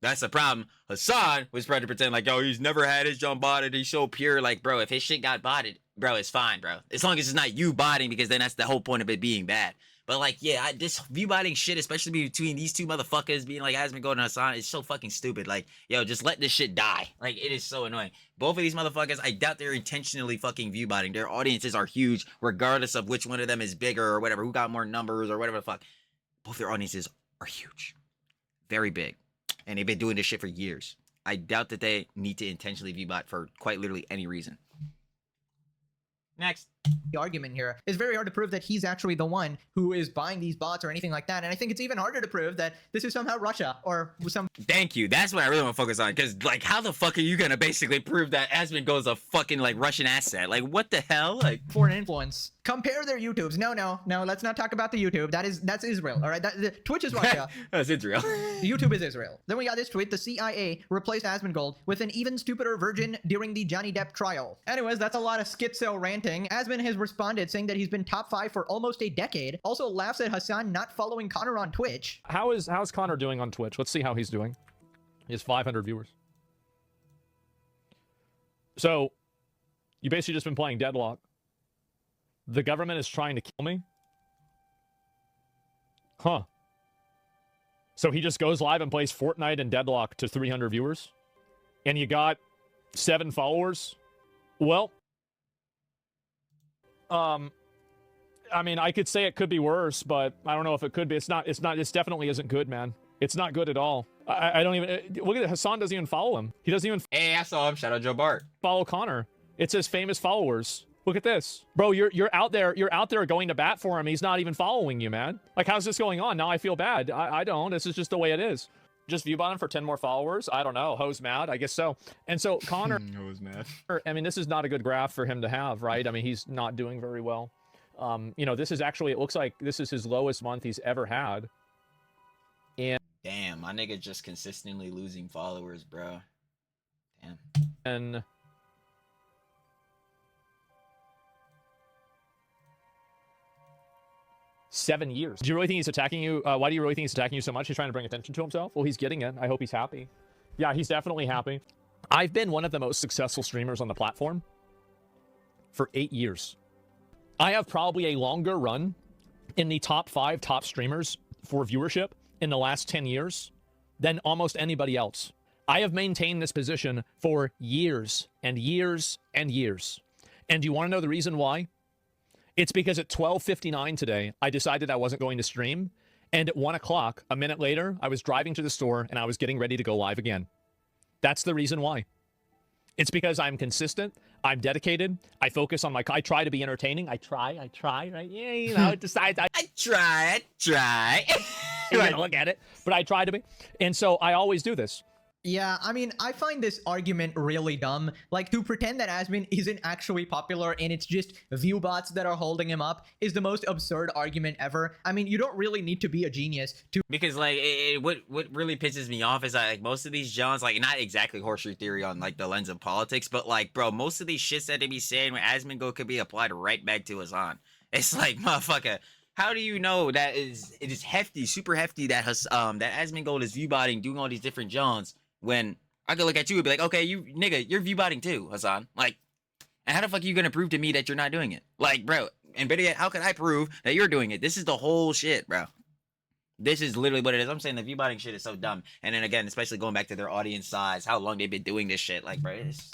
That's the problem. Hasan was trying to pretend like, yo, he's never had his jump botted. He's so pure. Like, bro, if his shit got botted, bro, it's fine, bro. As long as it's not you botting, because then that's the whole point of it being bad. But like, yeah, this view botting shit, especially between these two motherfuckers being like Asmongold and Hasan, is so fucking stupid. Like, yo, just let this shit die. Like, it is so annoying. Both of these motherfuckers, I doubt they're intentionally fucking view botting. Their audiences are huge, regardless of which one of them is bigger or whatever, who got more numbers or whatever the fuck. Both their audiences are huge. Very big. And they've been doing this shit for years. I doubt that they need to intentionally view bot for quite literally any reason. Next. The argument here is very hard to prove that he's actually the one who is buying these bots or anything like that. And I think it's even harder to prove that this is somehow Russia or some Thank you. That's what I really want to focus on. Because, like, how the fuck are you going to basically prove that Asmongold is a fucking, like, Russian asset? Like, what the hell? Like, foreign influence. Compare their YouTubes. No. Let's not talk about the YouTube. That's Israel. All right. Twitch is Russia. That's Israel. YouTube is Israel. Then we got this tweet. The CIA replaced Asmongold with an even stupider virgin during the Johnny Depp trial. Anyways, that's a lot of schizo ranting. Asmon has responded saying that he's been top 5 for almost a decade. Also laughs at Hasan not following Connor on Twitch. How's Connor doing on Twitch? Let's see how he's doing. He has 500 viewers. So, you basically just been playing Deadlock. The government is trying to kill me? Huh. So he just goes live and plays Fortnite and Deadlock to 300 viewers? And you got 7 followers? Well, I mean, I could say it could be worse, but I don't know if it could be. It's definitely isn't good, man. It's not good at all. I don't even, look at it, Hasan doesn't even follow him. He doesn't even Hey, I saw him. Shout out Joe Bart. follow Connor. It says famous followers. Look at this. Bro, you're out there going to bat for him. He's not even following you, man. Like, how's this going on? Now I feel bad. I don't. This is just the way it is. Just view bot him for 10 more followers? I don't know. Ho's mad? I guess so. And so Connor, Ho's mad. I mean, this is not a good graph for him to have, right? I mean, he's not doing very well. You know, this is actually, it looks like this is his lowest month he's ever had. And Damn, my nigga just consistently losing followers, bro. Damn. and 7 years. Do you really think he's attacking you? Why do you really think he's attacking you so much? He's trying to bring attention to himself? Well, he's getting it. I hope he's happy. Yeah, he's definitely happy. I've been one of the most successful streamers on the platform for 8 years. I have probably a longer run in the top 5 top streamers for viewership in the last 10 years than almost anybody else. I have maintained this position for years and years and years. And do you want to know the reason why? It's because at 12:59 today, I decided I wasn't going to stream. And at 1 o'clock, a minute later, I was driving to the store and I was getting ready to go live again. That's the reason why. It's because I'm consistent. I'm dedicated. I focus on I try to be entertaining. I try, right? Yeah, you know, it decides. I try. You gotta look at it. But I try to be. And so I always do this. Yeah, I mean, I find this argument really dumb. Like, to pretend that Asmon isn't actually popular and it's just view bots that are holding him up is the most absurd argument ever. I mean, you don't really need to be a genius to... Because, like, what really pisses me off is that, like, most of these Johns, like, not exactly horseshoe theory on, like, the lens of politics, but, like, bro, most of these shits that they be saying with Asmongold could be applied right back to Hasan. It's like, motherfucker, how do you know that it is hefty, super hefty, that that Asmongold is view botting, doing all these different Johns, when I could look at you and be like, okay, you nigga, you're view botting too, Hasan. Like, and how the fuck are you gonna prove to me that you're not doing it? Like, bro, and better yet, how can I prove that you're doing it? This is the whole shit, bro. This is literally what it is. I'm saying the view botting shit is so dumb. And then again, especially going back to their audience size, how long they've been doing this shit. Like, bro, it's...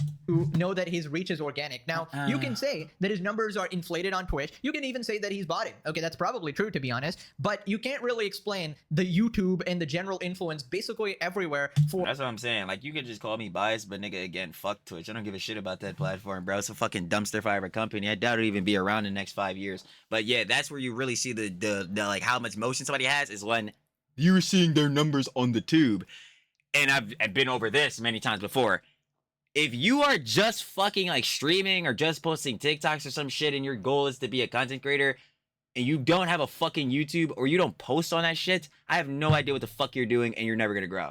know that his reach is organic. Now, you can say that his numbers are inflated on Twitch. You can even say that he's botting. Okay, that's probably true, to be honest. But you can't really explain the YouTube and the general influence basically everywhere for... That's what I'm saying. Like, you could just call me biased, but nigga, again, fuck Twitch. I don't give a shit about that platform, bro. It's a fucking dumpster fire of a company. I doubt it'll even be around in the next 5 years. But yeah, that's where you really see the like, how much motion somebody has is when you're seeing their numbers on the tube. And I've been over this many times before. If you are just fucking like streaming or just posting TikToks or some shit and your goal is to be a content creator, and you don't have a fucking YouTube or you don't post on that shit, I have no idea what the fuck you're doing and you're never gonna grow.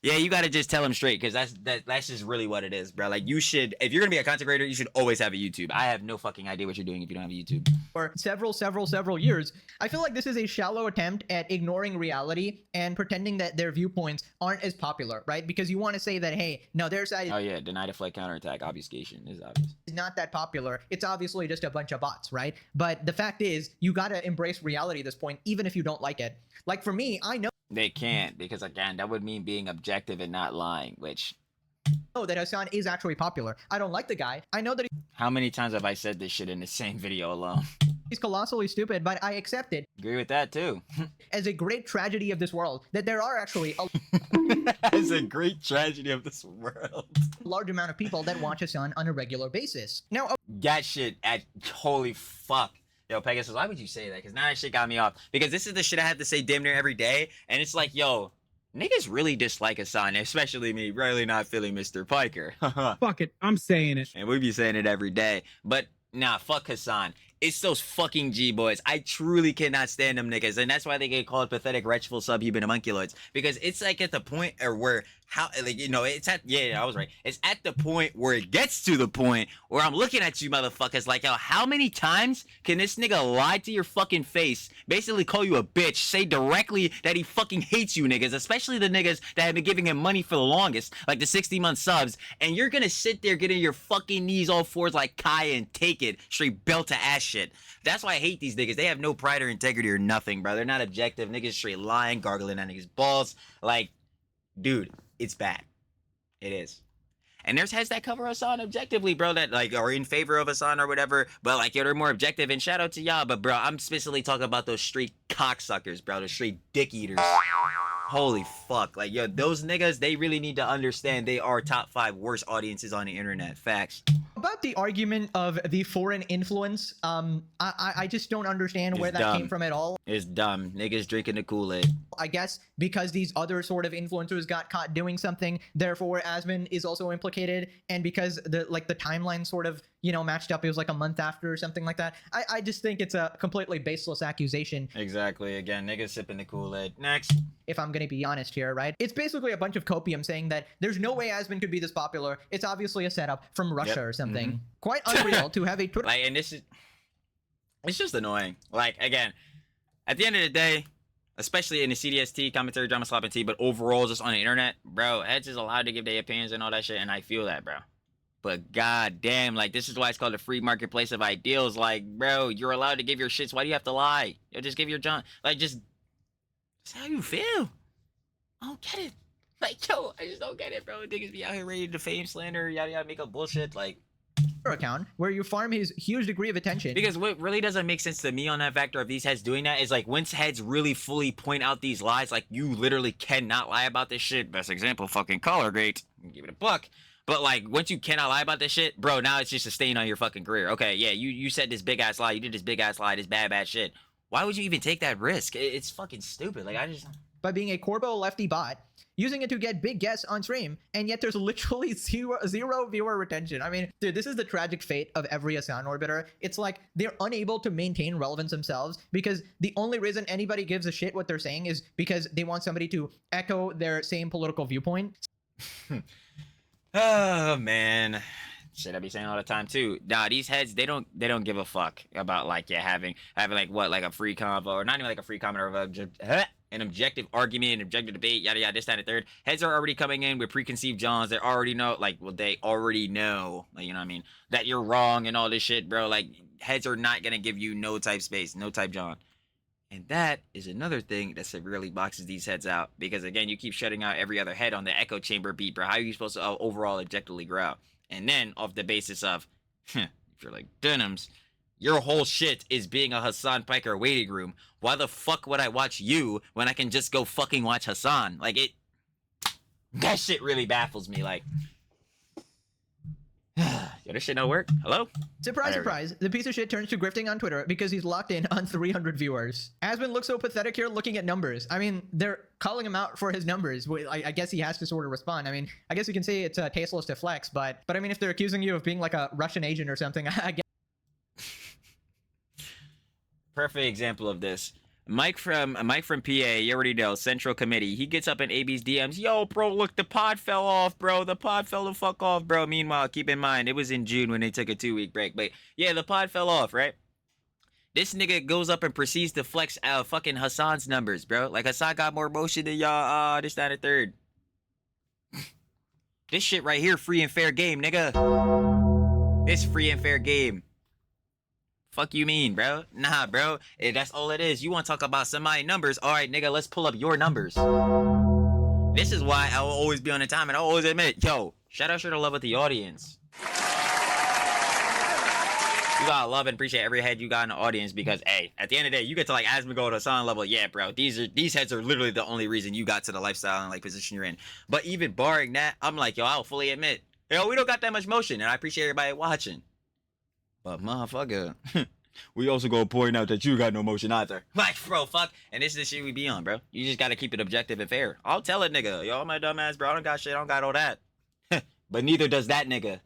Yeah, you gotta just tell him straight, because that's just really what it is, bro. Like, you should, if you're gonna be a content creator, you should always have a YouTube. I have no fucking idea what you're doing if you don't have a YouTube. For several years. I feel like this is a shallow attempt at ignoring reality and pretending that their viewpoints aren't as popular, right? Because you want to say that, hey, no, their side Oh yeah, deny, deflect, counterattack, obfuscation is obvious. is not that popular. It's obviously just a bunch of bots, right? But the fact is, you gotta embrace reality at this point, even if you don't like it. Like for me, I know They can't, because again, that would mean being objective and not lying, which, that Hasan is actually popular. I don't like the guy. I know that how many times have I said this shit in the same video alone? he's colossally stupid, but I accept it Agree with that too. as a great tragedy of this world that there are actually a It's a great tragedy of this world. large amount of people that watch Hasan on a regular basis. Now, That shit at holy fuck. Yo, Pegasus, why would you say that? Because now that shit got me off. Because this is the shit I have to say damn near every day. And it's like, yo, niggas really dislike Hasan, especially me, really not feeling Mr. Piker. Fuck it, I'm saying it. And we be saying it every day. But nah, fuck Hasan. It's those fucking G-boys. I truly cannot stand them niggas. And that's why they get called pathetic, wretchful, subhuman homunculoids. Because it's like at the point where, how, like, you know, it's at, yeah, I was right. It's at the point where it gets to the point where I'm looking at you motherfuckers like, yo, how many times can this nigga lie to your fucking face, basically call you a bitch, say directly that he fucking hates you niggas, especially the niggas that have been giving him money for the longest, like the 60-month subs, and you're gonna sit there getting your fucking knees all fours like Kai and take it, straight belt to ass shit. That's why I hate these niggas. They have no pride or integrity or nothing, bro. They're not objective. Niggas straight lying, gargling at niggas' balls. Like, dude, it's bad. It is. And there's heads that cover Hasan objectively, bro, that like are in favor of Hasan or whatever, but like, yo, they're more objective, and shout out to y'all, but bro, I'm specifically talking about those straight cocksuckers, bro, those straight dick eaters. Holy fuck. Like, yo, those niggas, they really need to understand they are top 5 worst audiences on the internet. Facts. about the argument of the foreign influence, I just don't understand where It's that dumb. came from at all. It's dumb. Niggas drinking the Kool-Aid. I guess because these other sort of influencers got caught doing something, therefore Asmon is also implicated, and because the timeline sort of, you know, matched up, it was like a month after or something like that. I just think it's a completely baseless accusation, Exactly. Again, niggas sipping the Kool-Aid. Next. if I'm gonna be honest here, right? It's basically a bunch of copium saying that there's no way Asmon could be this popular. It's obviously a setup from Russia Yep. or something. Quite unreal to have a Twitter Like, and this is, it's just annoying. Like, again, at the end of the day, especially in the CDST, commentary, drama, slop, and tea, but overall, just on the internet, bro, heads is allowed to give their opinions and all that shit, and I feel that, bro. But god damn, like, this is why it's called a free marketplace of ideals. Like, bro, you're allowed to give your shits. Why do you have to lie? Yo, just give your John. Like, just how you feel. I don't get it. Like, yo, I just don't get it, bro. Niggas be out here ready to fame slander, yada yada, make up bullshit. Like, account where you farm his huge degree of attention. because what really doesn't make sense to me on that factor of these heads doing that is like, once heads really fully point out these lies, like, you literally cannot lie about this shit. Best example, fucking Colorgate. Give it a buck. But like, once you cannot lie about this shit, bro, now it's just a stain on your fucking career. Okay, yeah, you said this big ass lie, you did this big ass lie, this bad shit. Why would you even take that risk? It's fucking stupid. Like, I just, by being a Corbo lefty bot, using it to get big guests on stream, and yet there's literally zero viewer retention. I mean, dude, this is the tragic fate of every Hasan orbiter. It's like they're unable to maintain relevance themselves because the only reason anybody gives a shit what they're saying is because they want somebody to echo their same political viewpoint. oh man. Shit, I be saying all the time too. Nah, these heads, they don't give a fuck about like, yeah, having like what, like a free convo, or not even like a free comment, or an objective argument, an objective debate, yada yada, this, that, and the third. Heads are already coming in with preconceived Johns. They already know, like, well, they already know, like, you know what I mean, that you're wrong and all this shit, bro. Like, heads are not gonna give you no type space, no type John. And that is another thing that severely boxes these heads out, because again, you keep shutting out every other head on the echo chamber beat, bro. How are you supposed to overall objectively grow? And then off the basis of, if you're like Denims, your whole shit is being a Hasan Piker waiting room. Why the fuck would I watch you when I can just go fucking watch Hasan? Like, that shit really baffles me. Like, yo, this shit don't work. Hello? Surprise, There we go. surprise, the piece of shit turns to grifting on Twitter because he's locked in on 300 viewers. Asmon looks so pathetic here looking at numbers. I mean, they're calling him out for his numbers. I guess he has to sort of respond. I mean, I guess you can say it's tasteless to flex, but I mean, if they're accusing you of being like a Russian agent or something, I guess Perfect example of this. Mike from PA, you already know, Central Committee. He gets up in AB's DMs. Yo, bro, look, the pod fell off, bro. The pod fell the fuck off, bro. Meanwhile, keep in mind, it was in June when they took a 2-week break. But yeah, the pod fell off, right? This nigga goes up and proceeds to flex fucking Hasan's numbers, bro. Like, Hasan got more motion than y'all, this, that, and third. This shit right here, free and fair game, nigga. This free and fair game. Fuck you mean, bro? Nah, bro. That's all it is. You want to talk about somebody's numbers? All right, nigga, let's pull up your numbers. This is why I will always be on the time, and I always admit, yo, shout out, sure to love with the audience. You gotta love and appreciate every head you got in the audience because, hey, at the end of the day, you get to like Asmongold or Hasan level. Yeah, bro, these heads are literally the only reason you got to the lifestyle and like position you're in. But even barring that, I'm like, yo, I'll fully admit, yo, we don't got that much motion, and I appreciate everybody watching. But motherfucker, we also gonna point out that you got no motion either. Like, bro, fuck. And this is the shit we be on, bro. You just gotta keep it objective and fair. I'll tell a nigga, yo, my dumb ass, bro, I don't got shit, I don't got all that. But neither does that nigga.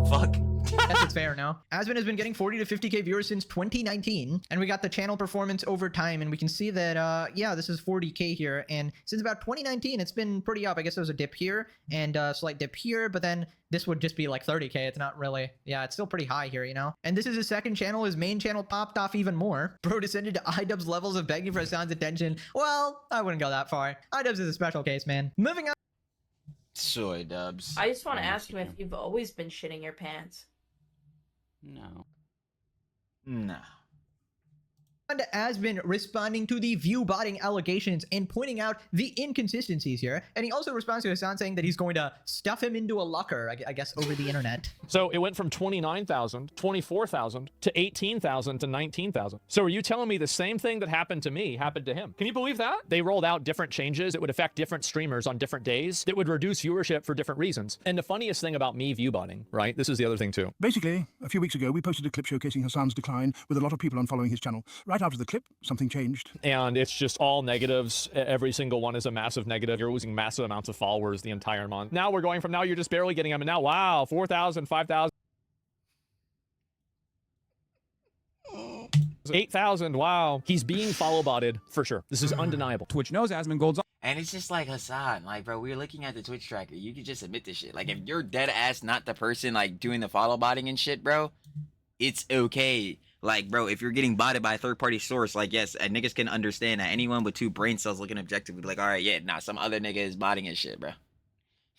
Fuck. Yes, it's fair now. Asmon has been getting 40 to 50k viewers since 2019, and we got the channel performance over time, and we can see that, yeah, this is 40k here, and since about 2019, it's been pretty up. I guess there was a dip here, and a slight dip here, but then this would just be like 30k. It's not really, yeah, it's still pretty high here, you know? And this is his second channel. His main channel popped off even more. Bro descended to iDubbbz levels of begging for Hasan's attention. Well, I wouldn't go that far. iDubbbz is a special case, man. Moving on. Soy dubs. I just want to ask him if you've always been shitting your pants. No. No. And has been responding to the view botting allegations and pointing out the inconsistencies here. And he also responds to Hasan saying that he's going to stuff him into a locker, I guess, over the internet. So it went from 29,000, 24,000 to 18,000 to 19,000. So are you telling me the same thing that happened to me happened to him? Can you believe that? They rolled out different changes that would affect different streamers on different days that would reduce viewership for different reasons. And the funniest thing about me view botting, right? This is the other thing too. Basically, a few weeks ago, we posted a clip showcasing Hasan's decline with a lot of people unfollowing his channel. Right after the clip, something changed. And it's just all negatives. Every single one is a massive negative. You're losing massive amounts of followers the entire month. Now we're going from now you're just barely getting them, and now, wow, 4,000, 5,000. 8,000, wow. He's being follow-botted for sure. This is undeniable. Twitch knows Asmongold's And it's just like Hasan, like, bro, we're looking at the Twitch tracker. You could just admit this shit. Like, if you're dead ass not the person, like, doing the follow botting and shit, bro, it's okay. Like, bro, if you're getting botted by a third-party source, like, yes, niggas can understand that anyone with 2 brain cells looking objectively be like, all right, yeah, nah, some other nigga is botting his shit, bro.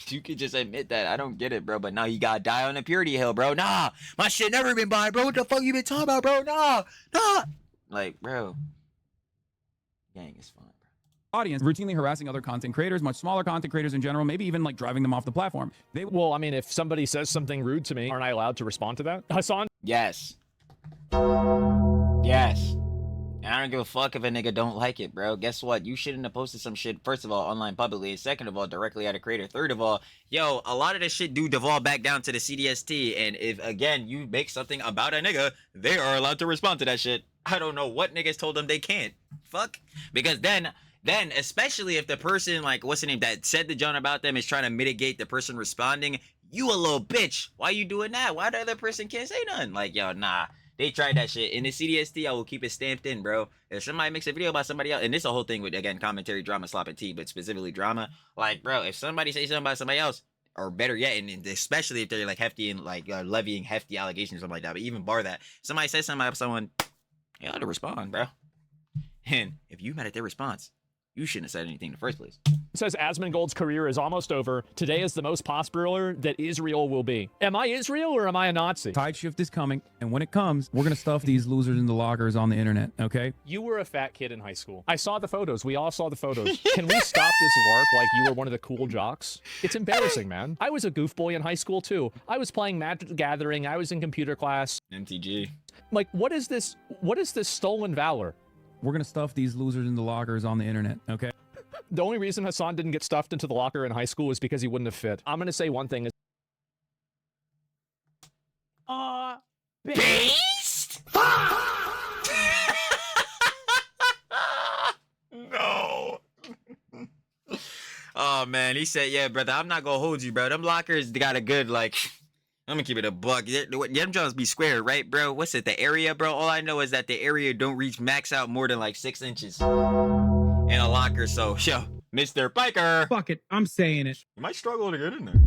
You could just admit that. I don't get it, bro, but now you gotta die on the purity hill, bro. Nah, my shit never been botted, bro. What the fuck you been talking about, bro? Nah. Like, bro, gang is fun, bro. audience routinely harassing other content creators, much smaller content creators in general, maybe even like driving them off the platform. Well, I mean, if somebody says something rude to me, aren't I allowed to respond to that? Hasan? Yes. Yes. And I don't give a fuck if a nigga don't like it, bro. Guess what? You shouldn't have posted some shit, first of all, online publicly, and second of all, directly at a creator. Third of all, yo, a lot of this shit do devolve back down to the CDST, and if, again, you make something about a nigga, they are allowed to respond to that shit. I don't know what niggas told them they can't. Fuck. Because then, especially if the person, like, what's the name, that said the John about them is trying to mitigate the person responding, you a little bitch. Why you doing that? Why the other person can't say nothing? Like, yo, nah. They tried that shit. In the CDST, I will keep it stamped in, bro. If somebody makes a video about somebody else, and this is a whole thing with, again, commentary, drama, slop, and tea, but specifically drama. Like, bro, if somebody says something about somebody else, or better yet, and especially if they're, like, hefty and, like, levying hefty allegations or something like that, but even bar that, somebody says something about someone, you ought to respond, bro. And if you mad at their response, you shouldn't have said anything in the first place. It says Asmongold's career is almost over. Today is the most popular that Israel will be. Am I Israel or am I a Nazi? Tide shift is coming, and when it comes, we're gonna stuff these losers in the lockers on the internet, okay? You were a fat kid in high school. I saw the photos. We all saw the photos. Can we stop this LARP like you were one of the cool jocks? It's embarrassing, man. I was a goofboy in high school too. I was playing Magic the Gathering. I was in computer class. MTG. Like, what is this stolen valor? We're gonna stuff these losers in the lockers on the internet, okay? The only reason Hasan didn't get stuffed into the locker in high school was because he wouldn't have fit. I'm gonna say one thing is Beast? No. Oh man, he said, yeah, brother, I'm not gonna hold you, bro. Them lockers got a good, like, I'm gonna keep it a buck. Them Jones be square, right, bro? What's it? The area, bro? All I know is that the area don't reach max out more than like 6 inches in a locker. So, yo, Mr. Biker, Fuck it, I'm saying it. you might struggle to get in there.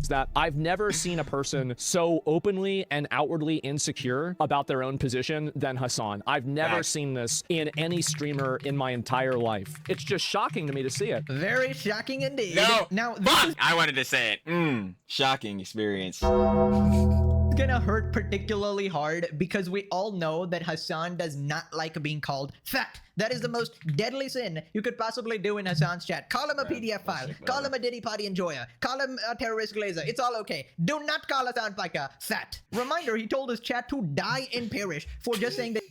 Is that I've never seen a person so openly and outwardly insecure about their own position than Hasan. I've never seen this in any streamer in my entire life. It's just shocking to me to see it. Very shocking indeed. No, Now, fuck! I wanted to say it. Shocking experience. It's gonna hurt particularly hard because we all know that Hasan does not like being called fat. That is the most deadly sin you could possibly do in Hasan's chat. Call him a PDF file. Call him a Diddy Party enjoyer. Call him a terrorist glazer. It's all okay. Do not call Hasan Piker fat. Reminder, he told his chat to die and perish for just saying that.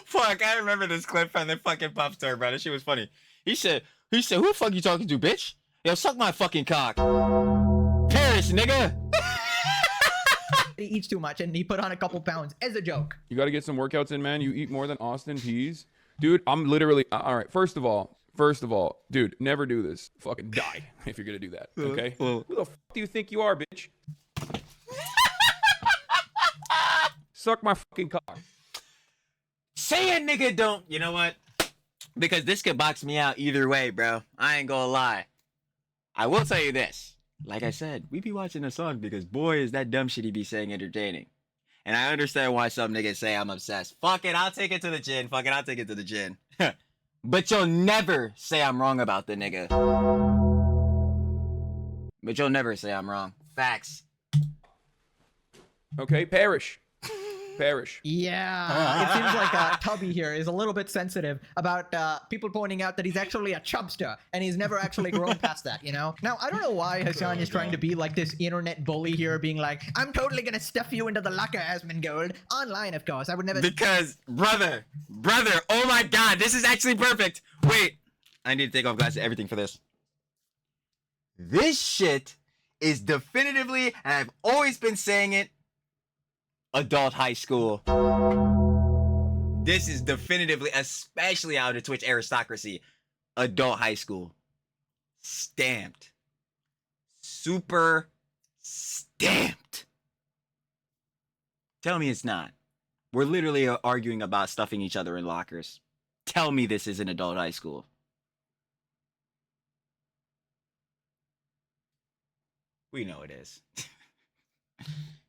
Fuck, I remember this clip from the fucking pop star, bro. That shit was funny. He said, who the fuck you talking to, bitch? Yo, suck my fucking cock. Paris, nigga. He eats too much and he put on a couple pounds as a joke. You got to get some workouts in, man. You eat more than Austin Peas. Dude, I'm literally, all right, first of all, dude, never do this. Fucking die if you're going to do that, okay? Who the fuck do you think you are, bitch? Suck my fucking cock. Say a nigga don't. You know what? Because this could box me out either way, bro. I ain't gonna lie. I will tell you this. Like I said, we be watching the song because boy is that dumb shit he be saying entertaining. And I understand why some niggas say I'm obsessed. Fuck it, I'll take it to the chin. Fuck it, I'll take it to the chin. But you'll never say I'm wrong about the nigga. But you'll never say I'm wrong. Facts. Okay, perish. Yeah, it seems like Tubby here is a little bit sensitive about people pointing out that he's actually a chubster and he's never actually grown past that, you know? Now, I don't know why Hasan is trying to be like this internet bully here, being like, I'm totally gonna stuff you into the locker, Asmongold. Online, of course. I would never. Because, brother, oh my god, this is actually perfect. Wait, I need to take off glasses, everything for this. This shit is definitively, and I've always been saying it, adult high school. This is definitively, especially out of Twitch aristocracy, adult high school. Stamped. Super stamped. Tell me it's not. We're literally arguing about stuffing each other in lockers. Tell me this isn't adult high school. We know it is.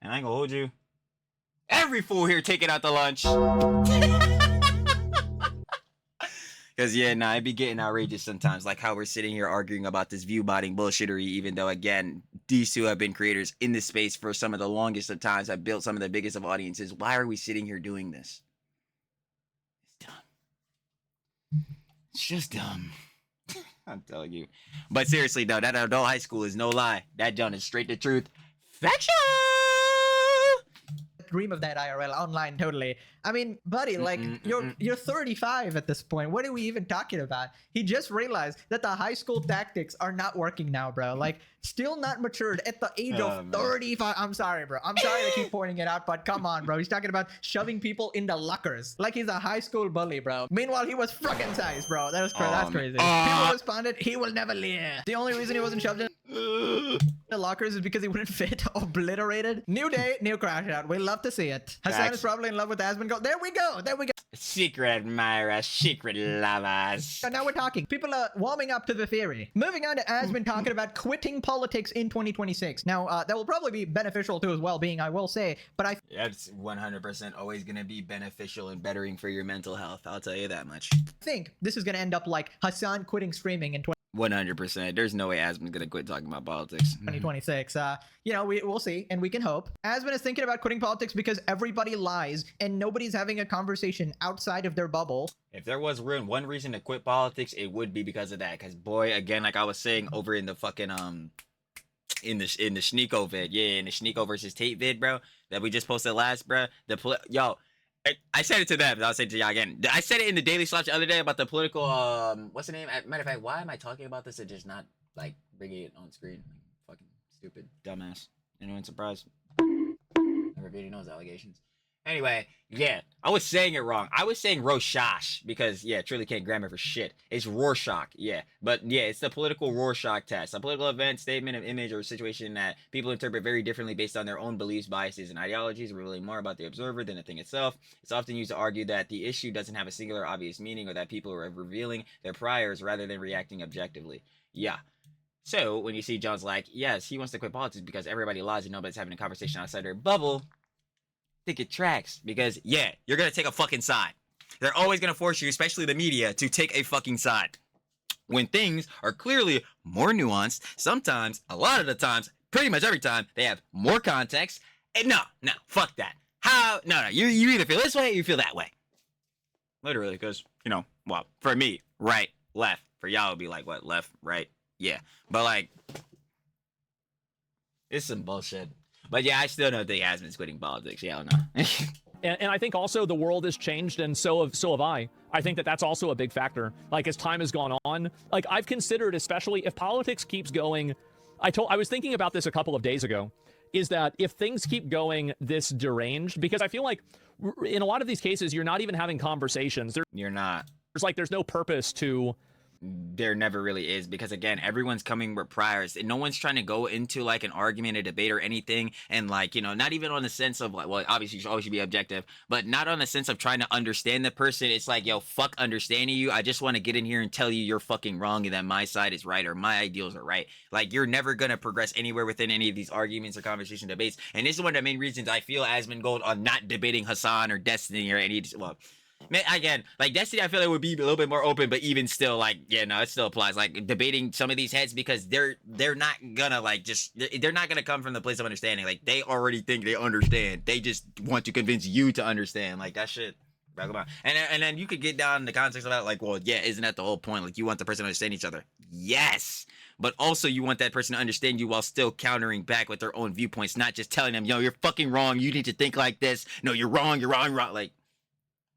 And I ain't gonna hold you. Every fool here taking out the lunch. Because, yeah, nah, it be getting outrageous sometimes. Like how we're sitting here arguing about this view-botting bullshittery, even though, again, these two have been creators in this space for some of the longest of times. Have built some of the biggest of audiences. Why are we sitting here doing this? It's dumb. It's just dumb. I'm telling you. But seriously, though, that adult high school is no lie. That John is straight to truth. Factual! Dream of that IRL online, totally. I mean, buddy, like you're 35 at this point. What are we even talking about? He just realized that the high school tactics are not working now, bro. Like, still not matured at the age of 35. I'm sorry, bro. I'm sorry to keep pointing it out, but come on, bro. He's talking about shoving people into lockers like he's a high school bully, bro. Meanwhile, he was fucking size, bro. That was that's crazy. People responded, he will never live. The only reason he wasn't shoved in the lockers is because he wouldn't fit. Obliterated. New day, new crash out. We love to see it. Hasan is probably in love with Asmongold. There we go. There we go. Secret admirer, secret lovers. So now we're talking. People are warming up to the theory. Moving on to Asmon talking about quitting politics in 2026. Now, that will probably be beneficial to his well-being, I will say, but I That's 100% always going to be beneficial and bettering for your mental health. I'll tell you that much. think this is going to end up like Hasan quitting streaming in 100%. There's no way Asmon's going to quit talking about politics. 2026. You know, we'll see, and we can hope. Asmon is thinking about quitting politics because everybody lies and nobody's having a conversation outside of their bubble. If there was one reason to quit politics, it would be because of that. Because boy, again, like I was saying over in the fucking in the Sneeko vid, yeah, in the Sneeko versus Tate vid, bro, that we just posted last, bro. Yo, I said it to them, but I'll say it to y'all again. I said it in the Daily Slop the other day about the political what's the name? Matter of fact, why am I talking about this and just not like bringing it on screen? Fucking stupid dumbass. Anyone surprised? Never repeating those allegations. Anyway, yeah, I was saying it wrong. I was saying Rorschach because, yeah, truly can't grammar for shit. It's Rorschach, yeah. But, yeah, it's the political Rorschach test. A political event, statement, of image, or situation that people interpret very differently based on their own beliefs, biases, and ideologies, revealing more about the observer than the thing itself. It's often used to argue that the issue doesn't have a singular obvious meaning or that people are revealing their priors rather than reacting objectively. Yeah. So, when you see John's like, yes, he wants to quit politics because everybody lies and nobody's having a conversation outside their bubble, I think it tracks because, yeah, you're going to take a fucking side. They're always going to force you, especially the media, to take a fucking side. When things are clearly more nuanced, sometimes, a lot of the times, pretty much every time, they have more context. And no, fuck that. No, you either feel this way or you feel that way. Literally, because, well, for me, right, left. For y'all, it would be like, what, left, right? Yeah. But, like, it's some bullshit. But yeah, I still don't think Asmon's quitting politics. Yeah, I don't know. And I think also the world has changed, and so have I. I think that's also a big factor. Like, as time has gone on, like, I've considered, especially if politics keeps going, I was thinking about this a couple of days ago, is that if things keep going this deranged, because I feel like in a lot of these cases, you're not even having conversations. You're not. There's no purpose to... There never really is, because again, everyone's coming with priors and no one's trying to go into like an argument, a debate, or anything, and like, not even on the sense of like, well, obviously you should always be objective, but not on the sense of trying to understand the person. It's like, yo, fuck understanding you. I just want to get in here and tell you you're fucking wrong and that my side is right or my ideals are right. Like, you're never gonna progress anywhere within any of these arguments or conversation debates, and this is one of the main reasons I feel Asmongold on not debating Hasan or Destiny or any, well, man, again, like Destiny, I feel like would be a little bit more open, but even still, like, yeah, no, it still applies. Like debating some of these heads because they're not gonna like they're not gonna come from the place of understanding. Like they already think they understand. They just want to convince you to understand. Like that shit. Bro, come on. And then you could get down the context of that, like, well, yeah, isn't that the whole point? Like you want the person to understand each other. Yes. But also you want that person to understand you while still countering back with their own viewpoints, not just telling them, yo, you're fucking wrong. You need to think like this. No, you're wrong. Like,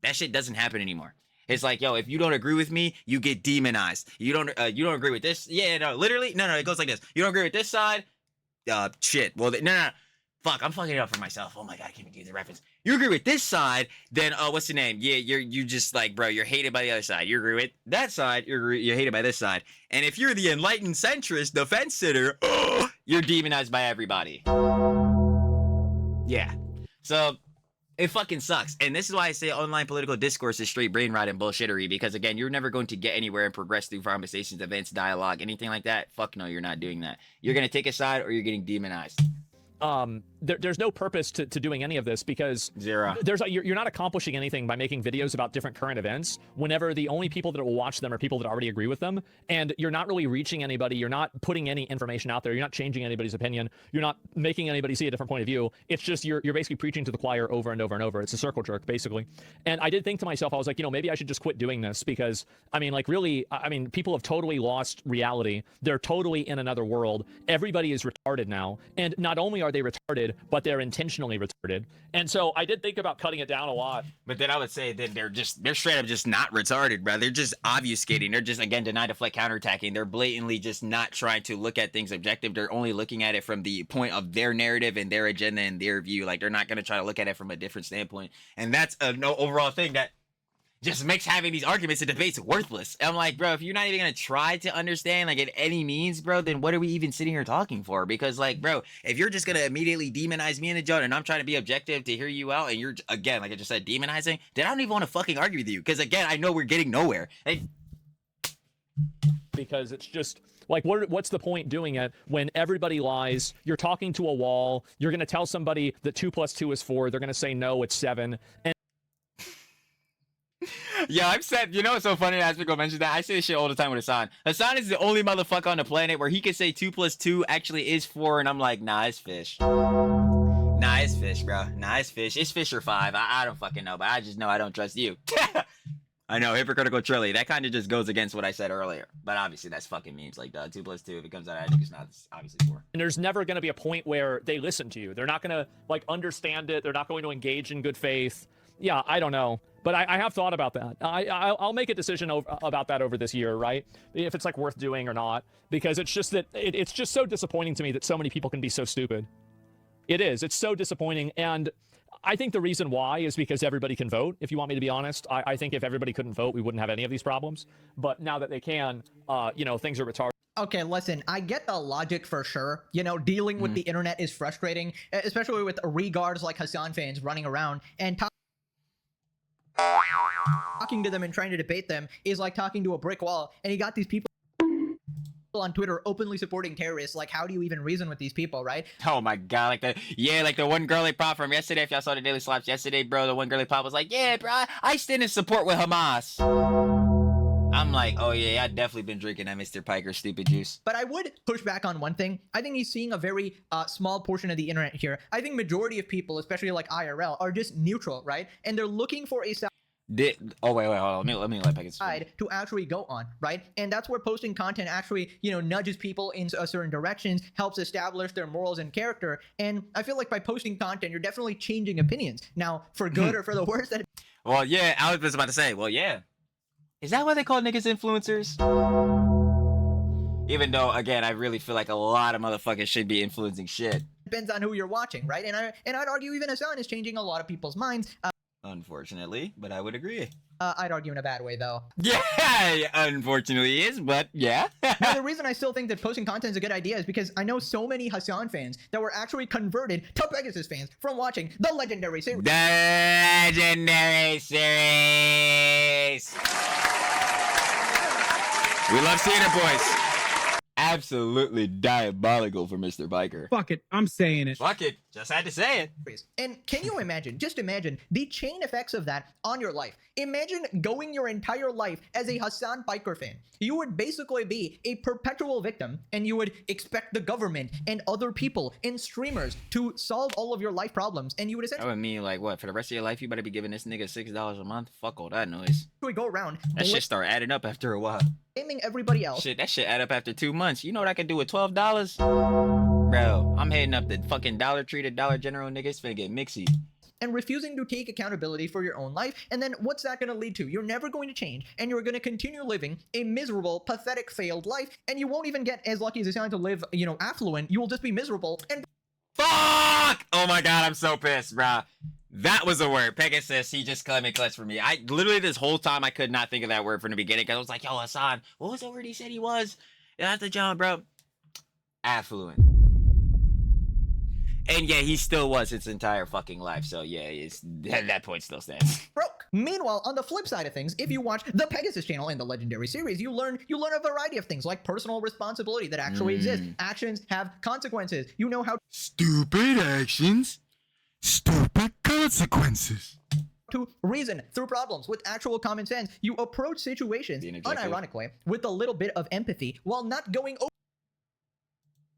that shit doesn't happen anymore. It's like, yo, if you don't agree with me, you get demonized. You don't agree with this. Yeah, no, literally, no, it goes like this. You don't agree with this side. Shit. Well, no. Fuck, I'm fucking it up for myself. Oh my god, I can't even do the reference. You agree with this side, then what's the name? Yeah, you just like, bro, you're hated by the other side. You agree with that side, you're hated by this side. And if you're the enlightened centrist, the fence sitter, you're demonized by everybody. Yeah. So it fucking sucks. And this is why I say online political discourse is straight brain rot and bullshittery, because again, you're never going to get anywhere and progress through conversations, events, dialogue, anything like that. Fuck no, you're not doing that. You're going to take a side or you're getting demonized. There's no purpose to doing any of this because zero. You're not accomplishing anything by making videos about different current events whenever the only people that will watch them are people that already agree with them, and you're not really reaching anybody. You're not putting any information out there. You're not changing anybody's opinion. You're not making anybody see a different point of view. It's just you're basically preaching to the choir over and over and over. It's a circle jerk basically. And I did think to myself, I was like, maybe I should just quit doing this because people have totally lost reality. They're totally in another world. Everybody is retarded now, and not only are they retarded, but they're intentionally retarded. And so I did think about cutting it down a lot. But then I would say that they're straight up just not retarded, bro. They're just obfuscating. They're just, again, deny, deflect, counterattacking. They're blatantly just not trying to look at things objective. They're only looking at it from the point of their narrative and their agenda and their view. Like, they're not going to try to look at it from a different standpoint. And that's a no overall thing that just makes having these arguments and debates worthless. And I'm like, bro, if you're not even gonna try to understand, like, at any means, bro, then what are we even sitting here talking for? Because, like, bro, if you're just gonna immediately demonize me in the joint and I'm trying to be objective to hear you out and you're, again, like I just said, demonizing, then I don't even want to fucking argue with you. Because, again, I know we're getting nowhere. Because it's just like, what's the point doing it when everybody lies? You're talking to a wall. You're going to tell somebody that 2 + 2 is 4. They're going to say, no, it's 7. And yeah, I've said, what's so funny as we go mention that? I say this shit all the time with Hasan. Hasan is the only motherfucker on the planet where he can say 2 + 2 actually is 4, and I'm like, nah, it's fish. Nah, it's fish, bro. Nah, it's fish. It's fish or 5. I don't fucking know, but I just know I don't trust you. I know, hypocritical Trilly. That kind of just goes against what I said earlier. But obviously, that's fucking memes. Like, 2 + 2, if it comes out, I think it's not, it's obviously 4. And there's never going to be a point where they listen to you. They're not going to, like, understand it. They're not going to engage in good faith. Yeah, I don't know. But I have thought about that. I'll make a decision about that over this year, right? If it's, like, worth doing or not. Because it's just that it's just so disappointing to me that so many people can be so stupid. It is. It's so disappointing. And I think the reason why is because everybody can vote. If you want me to be honest, I think if everybody couldn't vote, we wouldn't have any of these problems. But now that they can, you know, things are retarded. Okay, listen, I get the logic for sure. You know, dealing with the internet is frustrating, especially with regards like Hasan fans running around and talking to them and trying to debate them is like talking to a brick wall. And you got these people on Twitter openly supporting terrorists. Like, how do you even reason with these people, right? Oh my god, like the one girly pop from yesterday. If y'all saw the Daily Slops yesterday, bro, the one girly pop was like, yeah, bro, I stand in support with Hamas. I'm like, oh yeah, I've definitely been drinking that Mr. Piker stupid juice. But I would push back on one thing. I think he's seeing a very small portion of the internet here. I think majority of people, especially like IRL, are just neutral, right? And they're looking for a Oh wait, hold on. Let me let Piker side to actually go on, right? And that's where posting content actually, you know, nudges people in certain directions, helps establish their morals and character. And I feel like by posting content, you're definitely changing opinions. Now, for good or for the worse. Well, yeah, I was just about to say, well, yeah. Is that why they call niggas influencers? Even though, again, I really feel like a lot of motherfuckers should be influencing shit. Depends on who you're watching, right? And I'd argue even Hasan is changing a lot of people's minds. Unfortunately, but I would agree. I'd argue in a bad way, though. Yeah, unfortunately is, but yeah. Now, the reason I still think that posting content is a good idea is because I know so many Hasan fans that were actually converted to Pegasus fans from watching the legendary series. The legendary series. We love seeing it, boys. Absolutely diabolical for Mr. Biker. Fuck it, I'm saying it. Fuck it, just had to say it. And can you imagine, just imagine, the chain effects of that on your life? Imagine going your entire life as a Hasan Biker fan. You would basically be a perpetual victim, and you would expect the government and other people and streamers to solve all of your life problems, and you would essentially... That would mean, like, what, for the rest of your life, you better be giving this nigga $6 a month? Fuck all that noise. go around... That shit start adding up after a while. Blaming everybody else. Shit, that shit add up after 2 months. You know what I could do with $12? Bro, I'm heading up the fucking Dollar Tree to Dollar General, niggas finna get mixy. And refusing to take accountability for your own life, and then what's that going to lead to? You're never going to change, and you're going to continue living a miserable, pathetic, failed life, and you won't even get as lucky as Hasan to live, you know, affluent. You will just be miserable and... Fuck! Oh my god, I'm so pissed, bro. That was a word. Pegasus, he just come and clutch for me. I literally this whole time I could not think of that word from the beginning because I was like, yo, Hasan, what was the word he said he was? That's the John, bro. Affluent. And yeah, he still was his entire fucking life. So yeah, that point still stands. Broke. Meanwhile, on the flip side of things, if you watch the Pegasus channel in the legendary series, you learn a variety of things like personal responsibility that actually exists. Actions have consequences. You know how Stupid actions, stupid consequences. to reason through problems with actual common sense. You approach situations, unironically, with a little bit of empathy while not going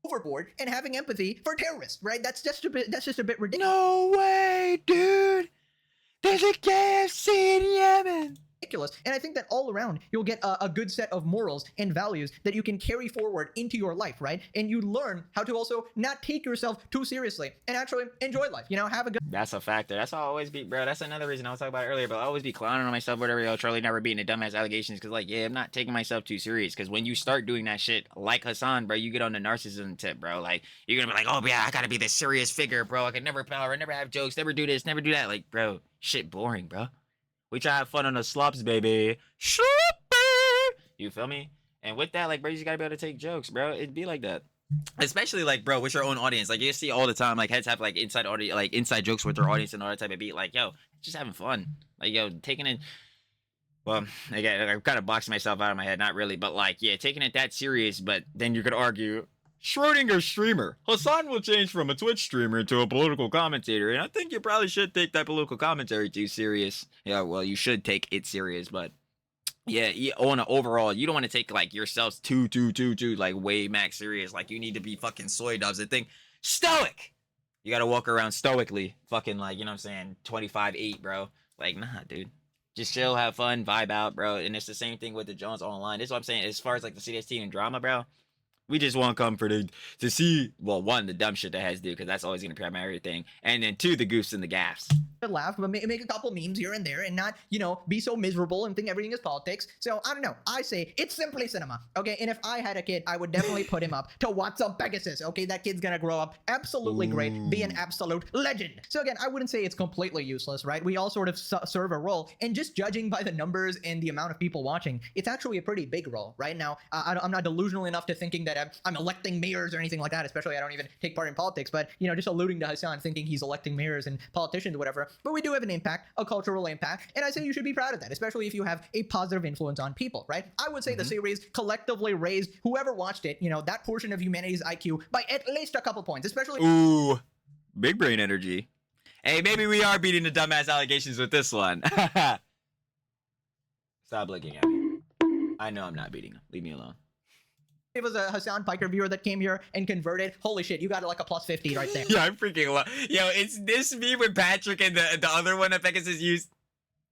overboard and having empathy for terrorists, right? That's just a bit ridiculous. No way, dude. There's a KFC in Yemen. And I think that all around you'll get a good set of morals and values that you can carry forward into your life, right? And you learn how to also not take yourself too seriously and actually enjoy life, you know, have a good... That's a factor. That's how I always be, bro. That's another reason I was talking about it earlier, but I always be clowning on myself, whatever, yo, Charlie never beating the dumbass allegations, because, like, yeah, I'm not taking myself too serious, because when you start doing that shit, like Hasan, bro, you get on the narcissism tip, bro. Like, you're gonna be like, oh, yeah, I gotta be this serious figure, bro. I can never power, never have jokes, never do this, never do that. Like, bro, shit boring, bro. We try to have fun on the slops, baby. Slopper! You feel me? And with that, like, bro, you just gotta be able to take jokes, bro. It'd be like that. Especially, like, bro, with your own audience. Like, you see all the time, like, heads have, like, inside jokes with their audience and all that type of beat. Like, yo, just having fun. Like, yo, taking it... Well, again, I'm kind of boxing myself out of my head. Not really, but, like, yeah, taking it that serious, but then you could argue... Schrodinger's streamer. Hasan will change from a Twitch streamer to a political commentator, and I think you probably should take that political commentary too serious. Yeah, well, you should take it serious, but yeah, on an overall, you don't want to take like yourselves too, like way max serious. Like you need to be fucking soy doves and think stoic. You gotta walk around stoically, fucking like, you know what I'm saying, 25-8, bro. Like, nah, dude. Just chill, have fun, vibe out, bro. And it's the same thing with the Jones online. This is what I'm saying. As far as like the CDS team and drama, bro. We just want to come for to see, well, one, the dumb shit that has to do, because that's always going to be primary thing, and then two, the goofs and the gaffs. Laugh, but make a couple memes here and there and not, you know, be so miserable and think everything is politics. So I don't know. I say it's simply cinema. Okay. And if I had a kid, I would definitely put him up to What's Up Pegasus. Okay. That kid's gonna grow up absolutely great, be an absolute legend. So again, I wouldn't say it's completely useless, right? We all sort of serve a role, and just judging by the numbers and the amount of people watching, it's actually a pretty big role right now. I'm not delusional enough to thinking that I'm electing mayors or anything like that, especially I don't even take part in politics, but you know, just alluding to Hasan thinking he's electing mayors and politicians or whatever. But we do have an impact, a cultural impact, and I say you should be proud of that, especially if you have a positive influence on people, right? I would say the series collectively raised whoever watched it, you know, that portion of humanity's IQ by at least a couple points, especially. Ooh, big brain energy. Hey, maybe we are beating the dumbass allegations with this one. Stop looking at me. I know I'm not beating him. Leave me alone. It was a Hasan Piker viewer that came here and converted. Holy shit, you got like a plus 50 right there. Yeah, I'm freaking low. Yo, it's this meme with Patrick and the other one that Pegasus used.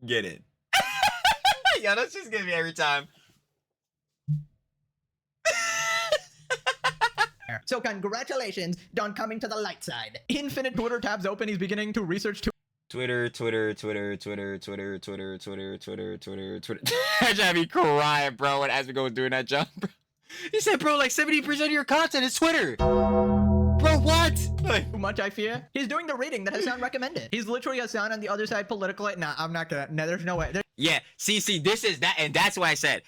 Get it. Yo, that's just gonna be every time. So congratulations on coming to the light side. Infinite Twitter tabs open. He's beginning to research Twitter. That should be crying, bro, when Asmongold was doing that jump, bro. He said, bro, like 70% of your content is Twitter. Bro, what? Like, too much, I fear. He's doing the reading that Hasan recommended. He's literally Hasan on the other side politically. Nah, I'm not gonna. No, there's no way. yeah, see, this is that, and that's why I said,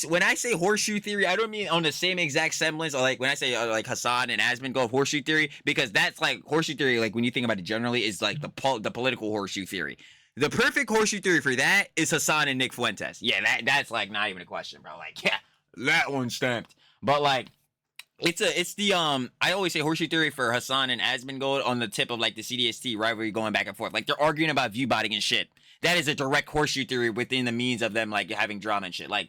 when I say horseshoe theory, I don't mean on the same exact semblance, or like when I say like Hasan and Asmongold horseshoe theory, because that's like horseshoe theory, like when you think about it generally, is like the political horseshoe theory. The perfect horseshoe theory for that is Hasan and Nick Fuentes. Yeah, that's like not even a question, bro. Like, yeah, that one stamped. But like, it's the I always say horseshoe theory for Hasan and Asmongold on the tip of like the CDST rivalry going back and forth. Like they're arguing about view botting and shit. That is a direct horseshoe theory within the means of them like having drama and shit. Like,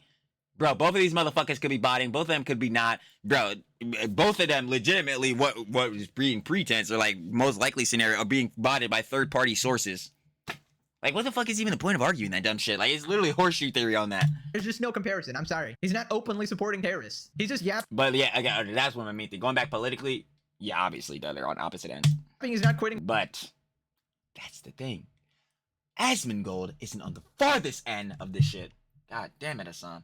bro, both of these motherfuckers could be botting. Both of them could be not. Bro, both of them legitimately what is being pretense or like most likely scenario are being botted by third party sources. Like, what the fuck is even the point of arguing that dumb shit? Like, it's literally horseshoe theory on that. There's just no comparison. I'm sorry. He's not openly supporting terrorists. He's just yapping. But yeah, again, that's what I mean. Going back politically, yeah, obviously, they're on opposite ends. He's not quitting. But that's the thing. Asmongold isn't on the farthest end of this shit. God damn it, Hasan.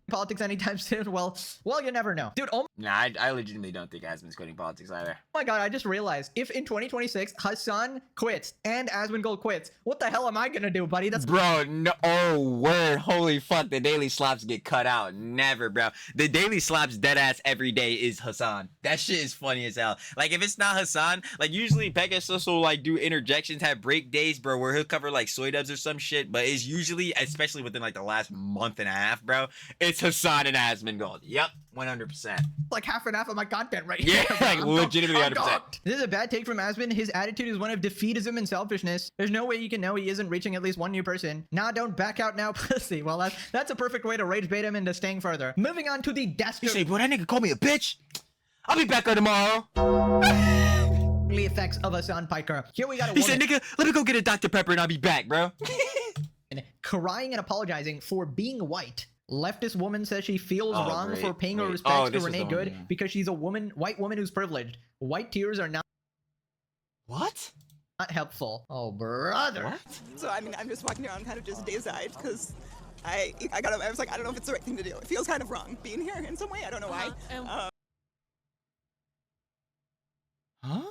Politics anytime soon. Well, you never know, dude. Oh nah, I legitimately don't think Asmon's quitting politics either. my god, I just realized if in 2026 Hasan quits and Asmongold quits, what the hell am I gonna do, buddy? That's bro. No, oh word, holy fuck! The daily slops get cut out. Never, bro. The daily slops dead ass every day is Hasan. That shit is funny as hell. Like if it's not Hasan, like usually Pegasus will like do interjections, have break days, bro, where he'll cover like soy dubs or some shit. But it's usually, especially within like the last month and a half, bro, it's Hasan and Asmongold. Yep, 100%. like half and half of my content right Yeah, here. like legitimately 100%. This is a bad take from Asmon. His attitude is one of defeatism and selfishness. There's no way you can know he isn't reaching at least one new person. Nah, don't back out now, pussy. Well, that's a perfect way to rage bait him into staying further. Moving on to the You dastardly say, bro, that nigga called me a bitch. I'll be back on tomorrow. effects of Hasan Piker. Here we got a He woman said, nigga, let me go get a Dr. Pepper and I'll be back, bro. crying and apologizing for being white. Leftist woman says she feels Oh, wrong great, for paying her great. respects Oh, to this is Renee the one, Good yeah. because she's a white woman who's privileged. White tears are not What? helpful. Oh, brother. What? So I mean, I'm just walking around kind of just days-eyed because I was like, I don't know if it's the right thing to do. It feels kind of wrong being here in some way. I don't know why. Huh?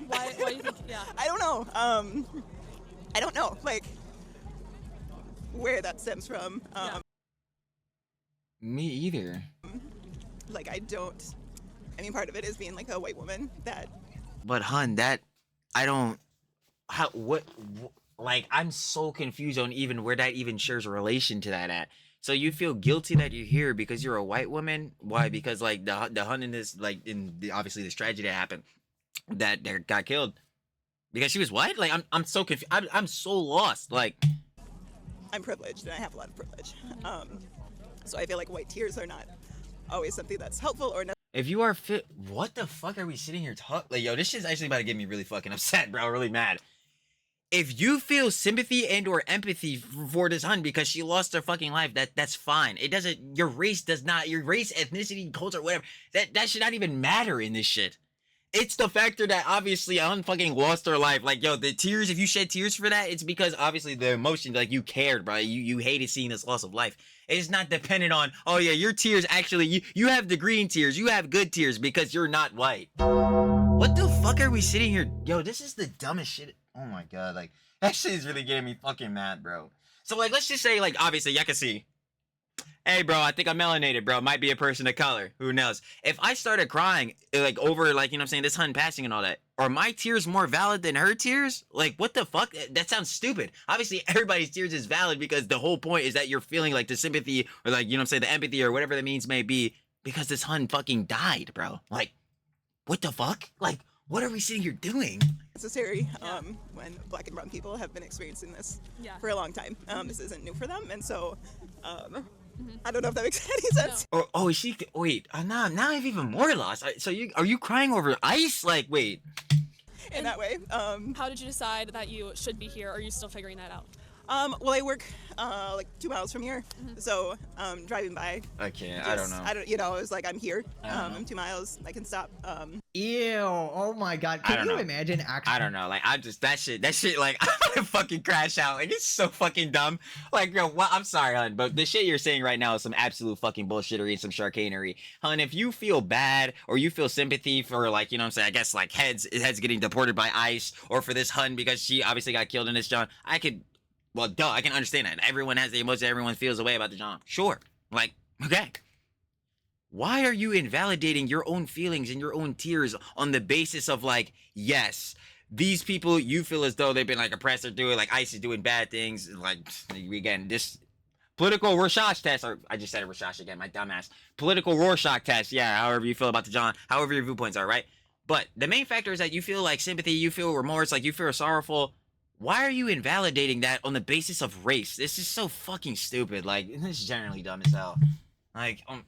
Why do you think? Yeah. I don't know. I don't know, like, where that stems from. Me either. Like, I mean, part of it is being like a white woman that. But hun, like, I'm so confused on even where that even shares a relation to that at. So you feel guilty that you're here because you're a white woman? Why? Because like the hun in this, like obviously this tragedy that happened, that got killed because she was white. Like I'm so confused. I'm so lost. Like I'm privileged and I have a lot of privilege. So I feel like white tears are not always something that's helpful or necessary. if you are fit, what the fuck are we sitting here talking? Like yo, this shit's actually about to get me really fucking upset, bro. Really mad. if you feel sympathy and or empathy for this hun because she lost her fucking life, that's fine. It doesn't, your race, ethnicity, culture, whatever, that should not even matter in this shit. It's the factor that obviously a hun fucking lost her life. Like, yo, the tears, if you shed tears for that, it's because obviously the emotion, like, you cared, bro. You hated seeing this loss of life. It's not dependent on, oh yeah, your tears actually, you have the green tears, you have good tears because you're not white. What the fuck are we sitting here? Yo, this is the dumbest shit. Oh my god, like, that shit is really getting me fucking mad, bro. So, like, let's just say, like, obviously, y'all can see, hey, bro, I think I'm melanated, bro. Might be a person of color. Who knows? If I started crying, like, over, like, you know what I'm saying, this hun passing and all that, are my tears more valid than her tears? Like, what the fuck? That sounds stupid. Obviously, everybody's tears is valid because the whole point is that you're feeling, like, the sympathy or, like, you know what I'm saying, the empathy or whatever the means may be because this hun fucking died, bro. Like, what the fuck? Like, what are we sitting here doing? Necessary when black and brown people have been experiencing this for a long time. This isn't new for them, and so I don't know if that makes any sense. Oh, is she? Wait, now I'm even more lost. So are you crying over ice? Like, wait. In that way. How did you decide that you should be here? Or are you still figuring that out? Well, I work like 2 miles from here, so driving by. Okay, I don't know. You know, I was like, I'm here. I'm 2 miles. I can stop. Ew! Oh my god! Can you imagine actually? I don't know. Like, I just that shit. Like, I'm gonna fucking crash out. Like, it's so fucking dumb. Like, yo, well, I'm sorry, hun, but the shit you're saying right now is some absolute fucking bullshittery and some chicanery, hun. If you feel bad or you feel sympathy for, like, you know what I'm saying, I guess, like, heads getting deported by ICE, or for this hun because she obviously got killed in this John, I could. Well, duh, I can understand that. Everyone has the emotion. Everyone feels a way about the John. Sure. Like, okay. Why are you invalidating your own feelings and your own tears on the basis of, like, yes, these people, you feel as though they've been, like, oppressed or doing, like, ICE is doing bad things. Like, again, this political Rorschach test, or I just said it Rorschach again, my dumbass. Political Rorschach test, yeah, however you feel about the John, however your viewpoints are, right? But the main factor is that you feel, like, sympathy, you feel remorse, like, you feel sorrowful. Why are you invalidating that on the basis of race? This is so fucking stupid. Like, this is generally dumb as hell. Like, I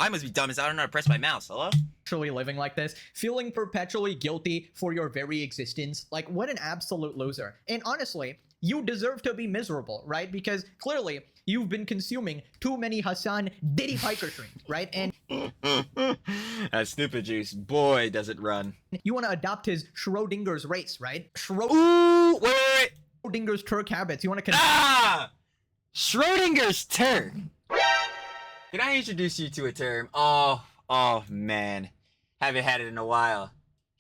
must be dumb as hell. I don't know how to press my mouse. Hello? Actually living like this, feeling perpetually guilty for your very existence. Like, what an absolute loser. And honestly, you deserve to be miserable, right? Because clearly, you've been consuming too many Hasan Diddy Piker streams, right? And that stupid juice, boy, does it run. You want to adopt his Schrodinger's race, right? Ooh, wait. Schrodinger's Turk habits. You want to Schrodinger's Turk. Can I introduce you to a term? Oh man, haven't had it in a while.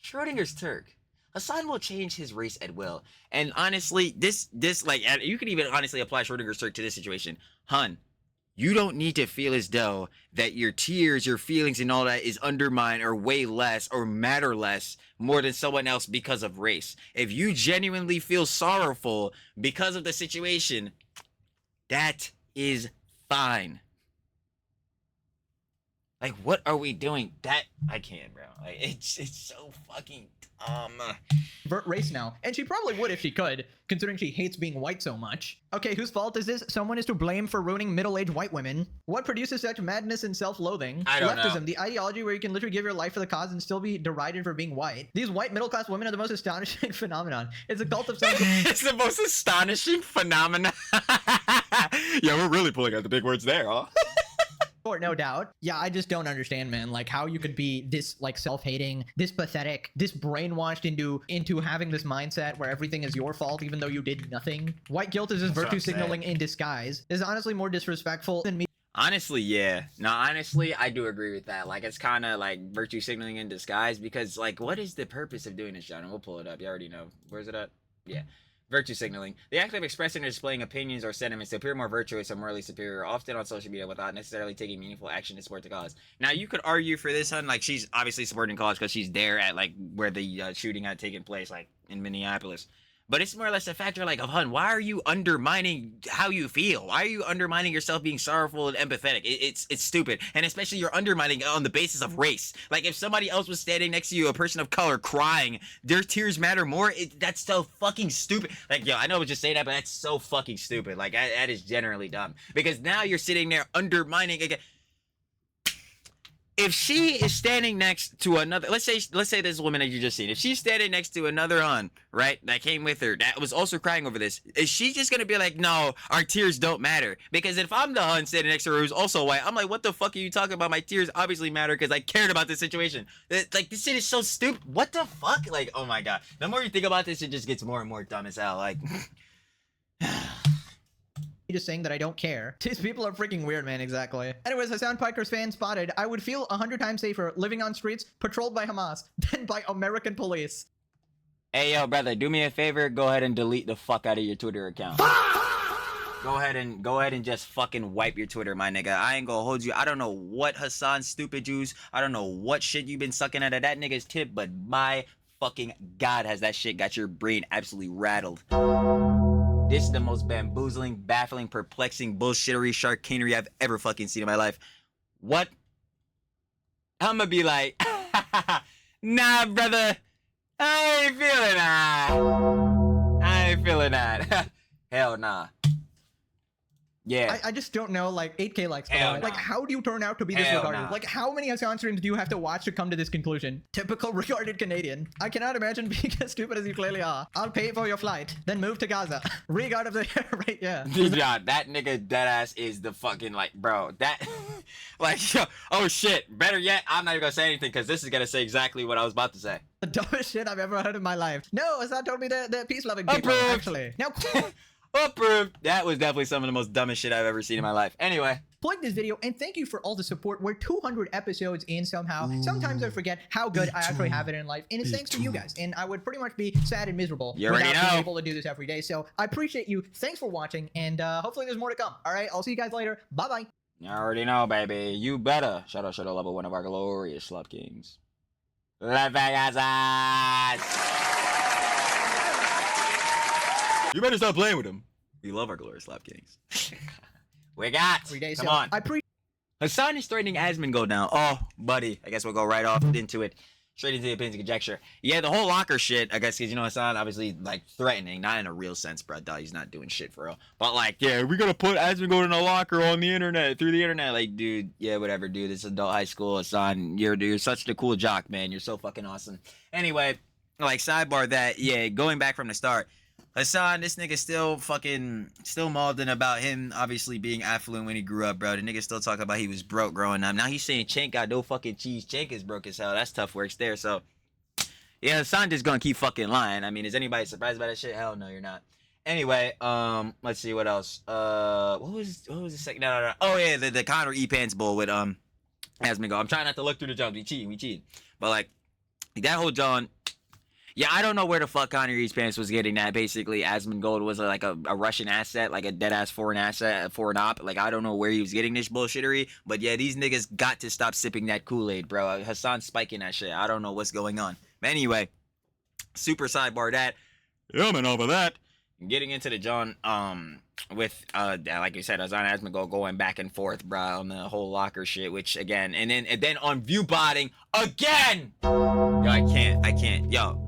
Schrodinger's Turk. Hasan will change his race at will. And honestly, this like, you could even honestly apply Schrodinger's Turk to this situation. Hun, you don't need to feel as though that your tears, your feelings, and all that is undermined or way less or matter less more than someone else because of race. If you genuinely feel sorrowful because of the situation, that is fine. Like, what are we doing? I can't, bro. Like, it's so fucking Vert race now, and she probably would if she could, considering she hates being white so much. Okay, whose fault is this? Someone is to blame for ruining middle-aged white women. What produces such madness and self-loathing? I don't Leftism, know. the ideology where you can literally give your life for the cause and still be derided for being white. These white middle-class women are the most astonishing phenomenon. It's a cult of some. It's the most astonishing phenomenon. Yeah, we're really pulling out the big words there, huh? Or no doubt. Yeah, I just don't understand, man. Like, how you could be this, like, self-hating, this pathetic, this brainwashed into having this mindset where everything is your fault even though you did nothing. White guilt is just virtue signaling in disguise. This is honestly more disrespectful than me. Honestly, yeah. No, honestly, I do agree with that. Like, it's kind of like virtue signaling in disguise because, like, what is the purpose of doing this, John? And we'll pull it up. You already know. Where's it at? Yeah. Virtue signaling. The act of expressing or displaying opinions or sentiments to appear more virtuous or morally superior, often on social media without necessarily taking meaningful action to support the cause. Now, you could argue for this, hun, like, she's obviously supporting the cause because she's there at, like, where the shooting had taken place, like, in Minneapolis. But it's more or less a factor, like, of, hun, why are you undermining how you feel? Why are you undermining yourself being sorrowful and empathetic? It's stupid. And especially you're undermining it on the basis of race. Like, if somebody else was standing next to you, a person of color, crying, their tears matter more, that's so fucking stupid. Like, yo, I know I was just saying that, but that's so fucking stupid. Like, that is generally dumb. Because now you're sitting there undermining again. if she is standing next to another, let's say this woman that you just seen, if she's standing next to another hun, right, that came with her, that was also crying over this, is she just gonna be like, no, our tears don't matter? Because if I'm the hun standing next to her who's also white, I'm like, what the fuck are you talking about? My tears obviously matter because I cared about this situation. Like, this shit is so stupid. What the fuck? Like, oh my god. The more you think about this, it just gets more and more dumb as hell. Like, just saying that I don't care. These people are freaking weird, man. Exactly. Anyways, Hasan Piker's fan spotted. I would feel 100 times safer living on streets patrolled by Hamas than by American police. Hey, yo, brother, do me a favor. Go ahead and delete the fuck out of your Twitter account. Go ahead and just fucking wipe your Twitter, my nigga. I ain't gonna hold you. I don't know what Hasan's stupid juice. I don't know what shit you've been sucking out of that nigga's tip, but my fucking god, has that shit got your brain absolutely rattled. This is the most bamboozling, baffling, perplexing, bullshittery, sharkanery I've ever fucking seen in my life. What? I'ma be like, nah, brother. I ain't feeling that. Hell nah. Yeah. I just don't know, like, 8K likes. Like, how do you turn out to be this regarded? Like, how many Hasan streams do you have to watch to come to this conclusion? Typical regarded Canadian. I cannot imagine being as stupid as you clearly are. I'll pay for your flight, then move to Gaza. Regard of the right, yeah. Yeah, that nigga deadass is the fucking, like, bro, that, like, oh shit, better yet, I'm not even gonna say anything because this is gonna say exactly what I was about to say. The dumbest shit I've ever heard in my life. No, Hasan told me they're peace-loving people, actually. Now, approved. That was definitely some of the most dumbest shit I've ever seen in my life. Anyway. Like this video, and thank you for all the support. We're 200 episodes in somehow. Sometimes I forget how good I actually have it in life, and it's thanks to you guys. And I would pretty much be sad and miserable without being able to do this every day. So I appreciate you. Thanks for watching, and hopefully there's more to come. All right, I'll see you guys later. Bye-bye. You already know, baby. You better. Shout out level one of our glorious Slop Kings. La Vegas. You better stop playing with him. We love our glorious Slop Kings. We got. Come on. Hasan is threatening Asmongold now. Oh, buddy. I guess we'll go right off into it. Straight into the opinions and conjecture. Yeah, the whole locker shit, I guess, because, you know, Hasan obviously, like, threatening. Not in a real sense, bro. Duh, he's not doing shit for real. But, like, yeah, we gotta put Asmongold in a locker on the internet, through the internet. Like, dude, yeah, whatever, dude. It's adult high school, Hasan. You're such the cool jock, man. You're so fucking awesome. Anyway, like, sidebar that, yeah, going back from the start. Hasan, this nigga still mauling about him obviously being affluent when he grew up, bro. The nigga still talking about he was broke growing up. Now he's saying Cenk got no fucking cheese. Cenk is broke as hell. That's tough works there. So, yeah, Hasan just gonna keep fucking lying. I mean, is anybody surprised by that shit? Hell no, you're not. Anyway, let's see what else. What was the second? No. Oh yeah, the Connor E Pants Bowl with Asmongold. I'm trying not to look through the jumps. We cheating. But like that whole John. Yeah, I don't know where the fuck Connor East Pants was getting that. Basically, Asmongold was like a Russian asset, like a dead-ass foreign asset, a foreign op. Like, I don't know where he was getting this bullshittery. But yeah, these niggas got to stop sipping that Kool-Aid, bro. Hasan's spiking that shit. I don't know what's going on. But anyway, super sidebar that. Yeah, man, over that. Getting into the John, with, like you said, Hasan Asmongold going back and forth, bro, on the whole locker shit, which, again, and then on view botting, again! Yo, I can't. Yo.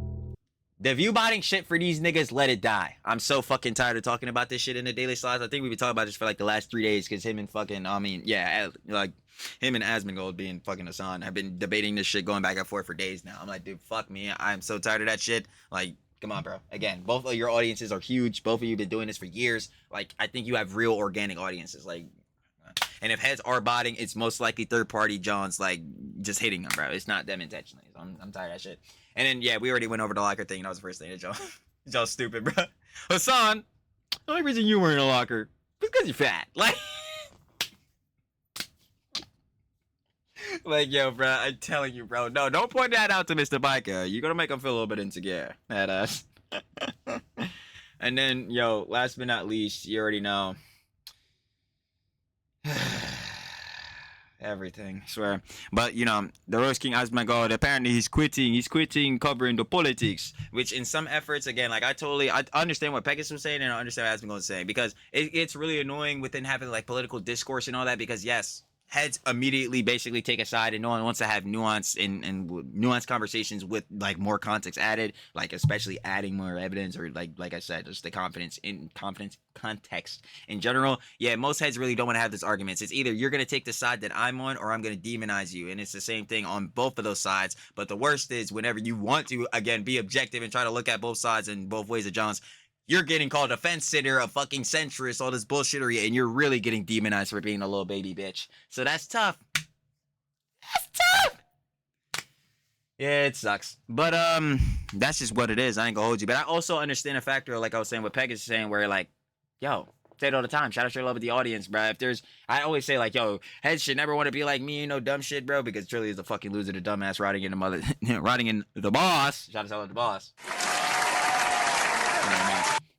The view botting shit for these niggas, let it die. I'm so fucking tired of talking about this shit in the daily slides. I think we've been talking about this for like the last 3 days because him and fucking, like him and Asmongold being fucking Hasan have been debating this shit going back and forth for days now. I'm like, dude, fuck me. I'm so tired of that shit. Like, come on, bro. Again, both of your audiences are huge. Both of you have been doing this for years. Like, I think you have real organic audiences. Like, and if heads are botting, it's most likely third party Johns like just hitting them, bro. It's not them intentionally. So I'm tired of that shit. And then, yeah, we already went over the locker thing. That was the first thing. Y'all stupid, bro. Hasan, the only reason you were in a locker was because you're fat. Like, yo, bro, I'm telling you, bro. No, don't point that out to Mr. Biker. You're going to make him feel a little bit insecure. That ass. And then, yo, last but not least, you already know. Everything, I swear. But, you know, the Rose King Asmongold, apparently he's quitting covering the politics, which in some efforts, again, like I understand what Pegasus was saying and I understand what Asmongold was saying, because it's really annoying within having like political discourse and all that, because yes, heads immediately basically take a side, and no one wants to have nuance and nuanced conversations with like more context added, like especially adding more evidence, or like I said, just the confidence context in general. Yeah, most heads really don't want to have this arguments. It's either you're gonna take the side that I'm on, or I'm gonna demonize you, and it's the same thing on both of those sides. But the worst is whenever you want to again be objective and try to look at both sides and both ways of John's, you're getting called a fence sitter, a fucking centrist, all this bullshittery, and you're really getting demonized for being a little baby bitch. So that's tough. That's tough. Yeah, it sucks. But that's just what it is. I ain't gonna hold you. But I also understand a factor, like I was saying, what Peg is saying, where like, yo, say it all the time. Shout out your love with the audience, bro. If there's, I always say like, yo, heads should never want to be like me, you know, dumb shit, bro, because Trilly is a fucking loser, the dumbass riding in the mother, riding in the boss. Shout out to the boss.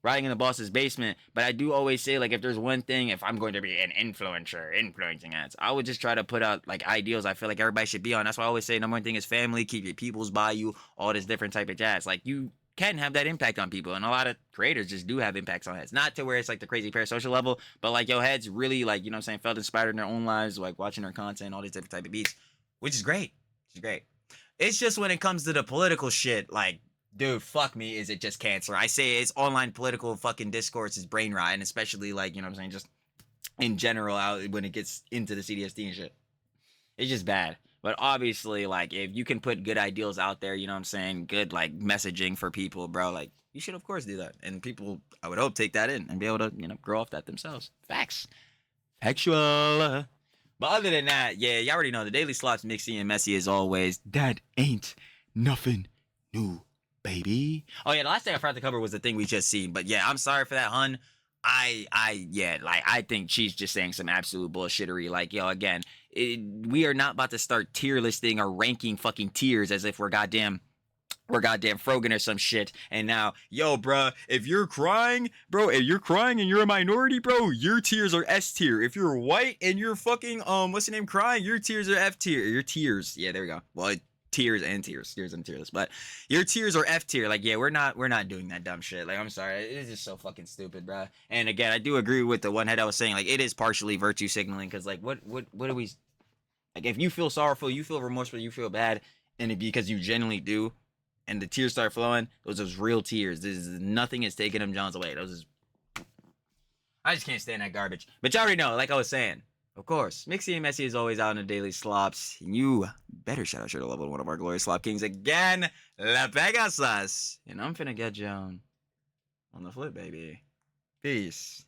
Riding in the boss's basement. But I do always say, like, if there's one thing, if I'm going to be an influencer, influencing ads, I would just try to put out like ideals I feel like everybody should be on. That's why I always say number one thing is family, keep your peoples by you, all this different type of jazz. Like, you can have that impact on people, and a lot of creators just do have impacts on heads. Not to where it's like the crazy parasocial level, but like, yo, heads really, like, you know what I'm saying, felt inspired in their own lives, like watching their content, all these different type of beats, which is great. Which is great. It's just when it comes to the political shit, like, dude, fuck me, is it just cancer? I say it's online political fucking discourse is brain rot, and especially, like, you know what I'm saying, just in general, out when it gets into the CDSD and shit. It's just bad. But obviously, like, if you can put good ideals out there, you know what I'm saying, good, like, messaging for people, bro, like, you should, of course, do that. And people, I would hope, take that in and be able to, you know, grow off that themselves. Facts. Actual. But other than that, yeah, y'all already know the Daily Slops, mixy and messy as always. That ain't nothing new, baby. Oh yeah, the last thing I forgot to cover was the thing we just seen. But yeah, I'm sorry for that, hun. I think she's just saying some absolute bullshittery. Like, yo, again, we are not about to start tier listing or ranking fucking tiers as if we're goddamn Frogan or some shit. And now, yo, bruh, if you're crying, bro, if you're crying and you're a minority, bro, your tiers are S tier. If you're white and you're fucking what's the name, crying, your tiers are F tier. Your tiers, yeah, there we go. Well, tiers and tiers, but your tiers are F tier. Like, yeah, we're not doing that dumb shit. Like, I'm sorry, it's just so fucking stupid, bruh. And again, I do agree with the one head I was saying. Like, it is partially virtue signaling, because like, what do we, like, if you feel sorrowful, you feel remorseful, you feel bad, and it, because you genuinely do, and the tears start flowing, those are real tears. Nothing is taking them Johns away. I just can't stand that garbage. But you already know, like I was saying, of course, Mixy and Messy is always out in the Daily Slops. And you better shout out your love with one of our glorious Slop Kings again, La Pegasus. And I'm finna get Joan on the flip, baby. Peace.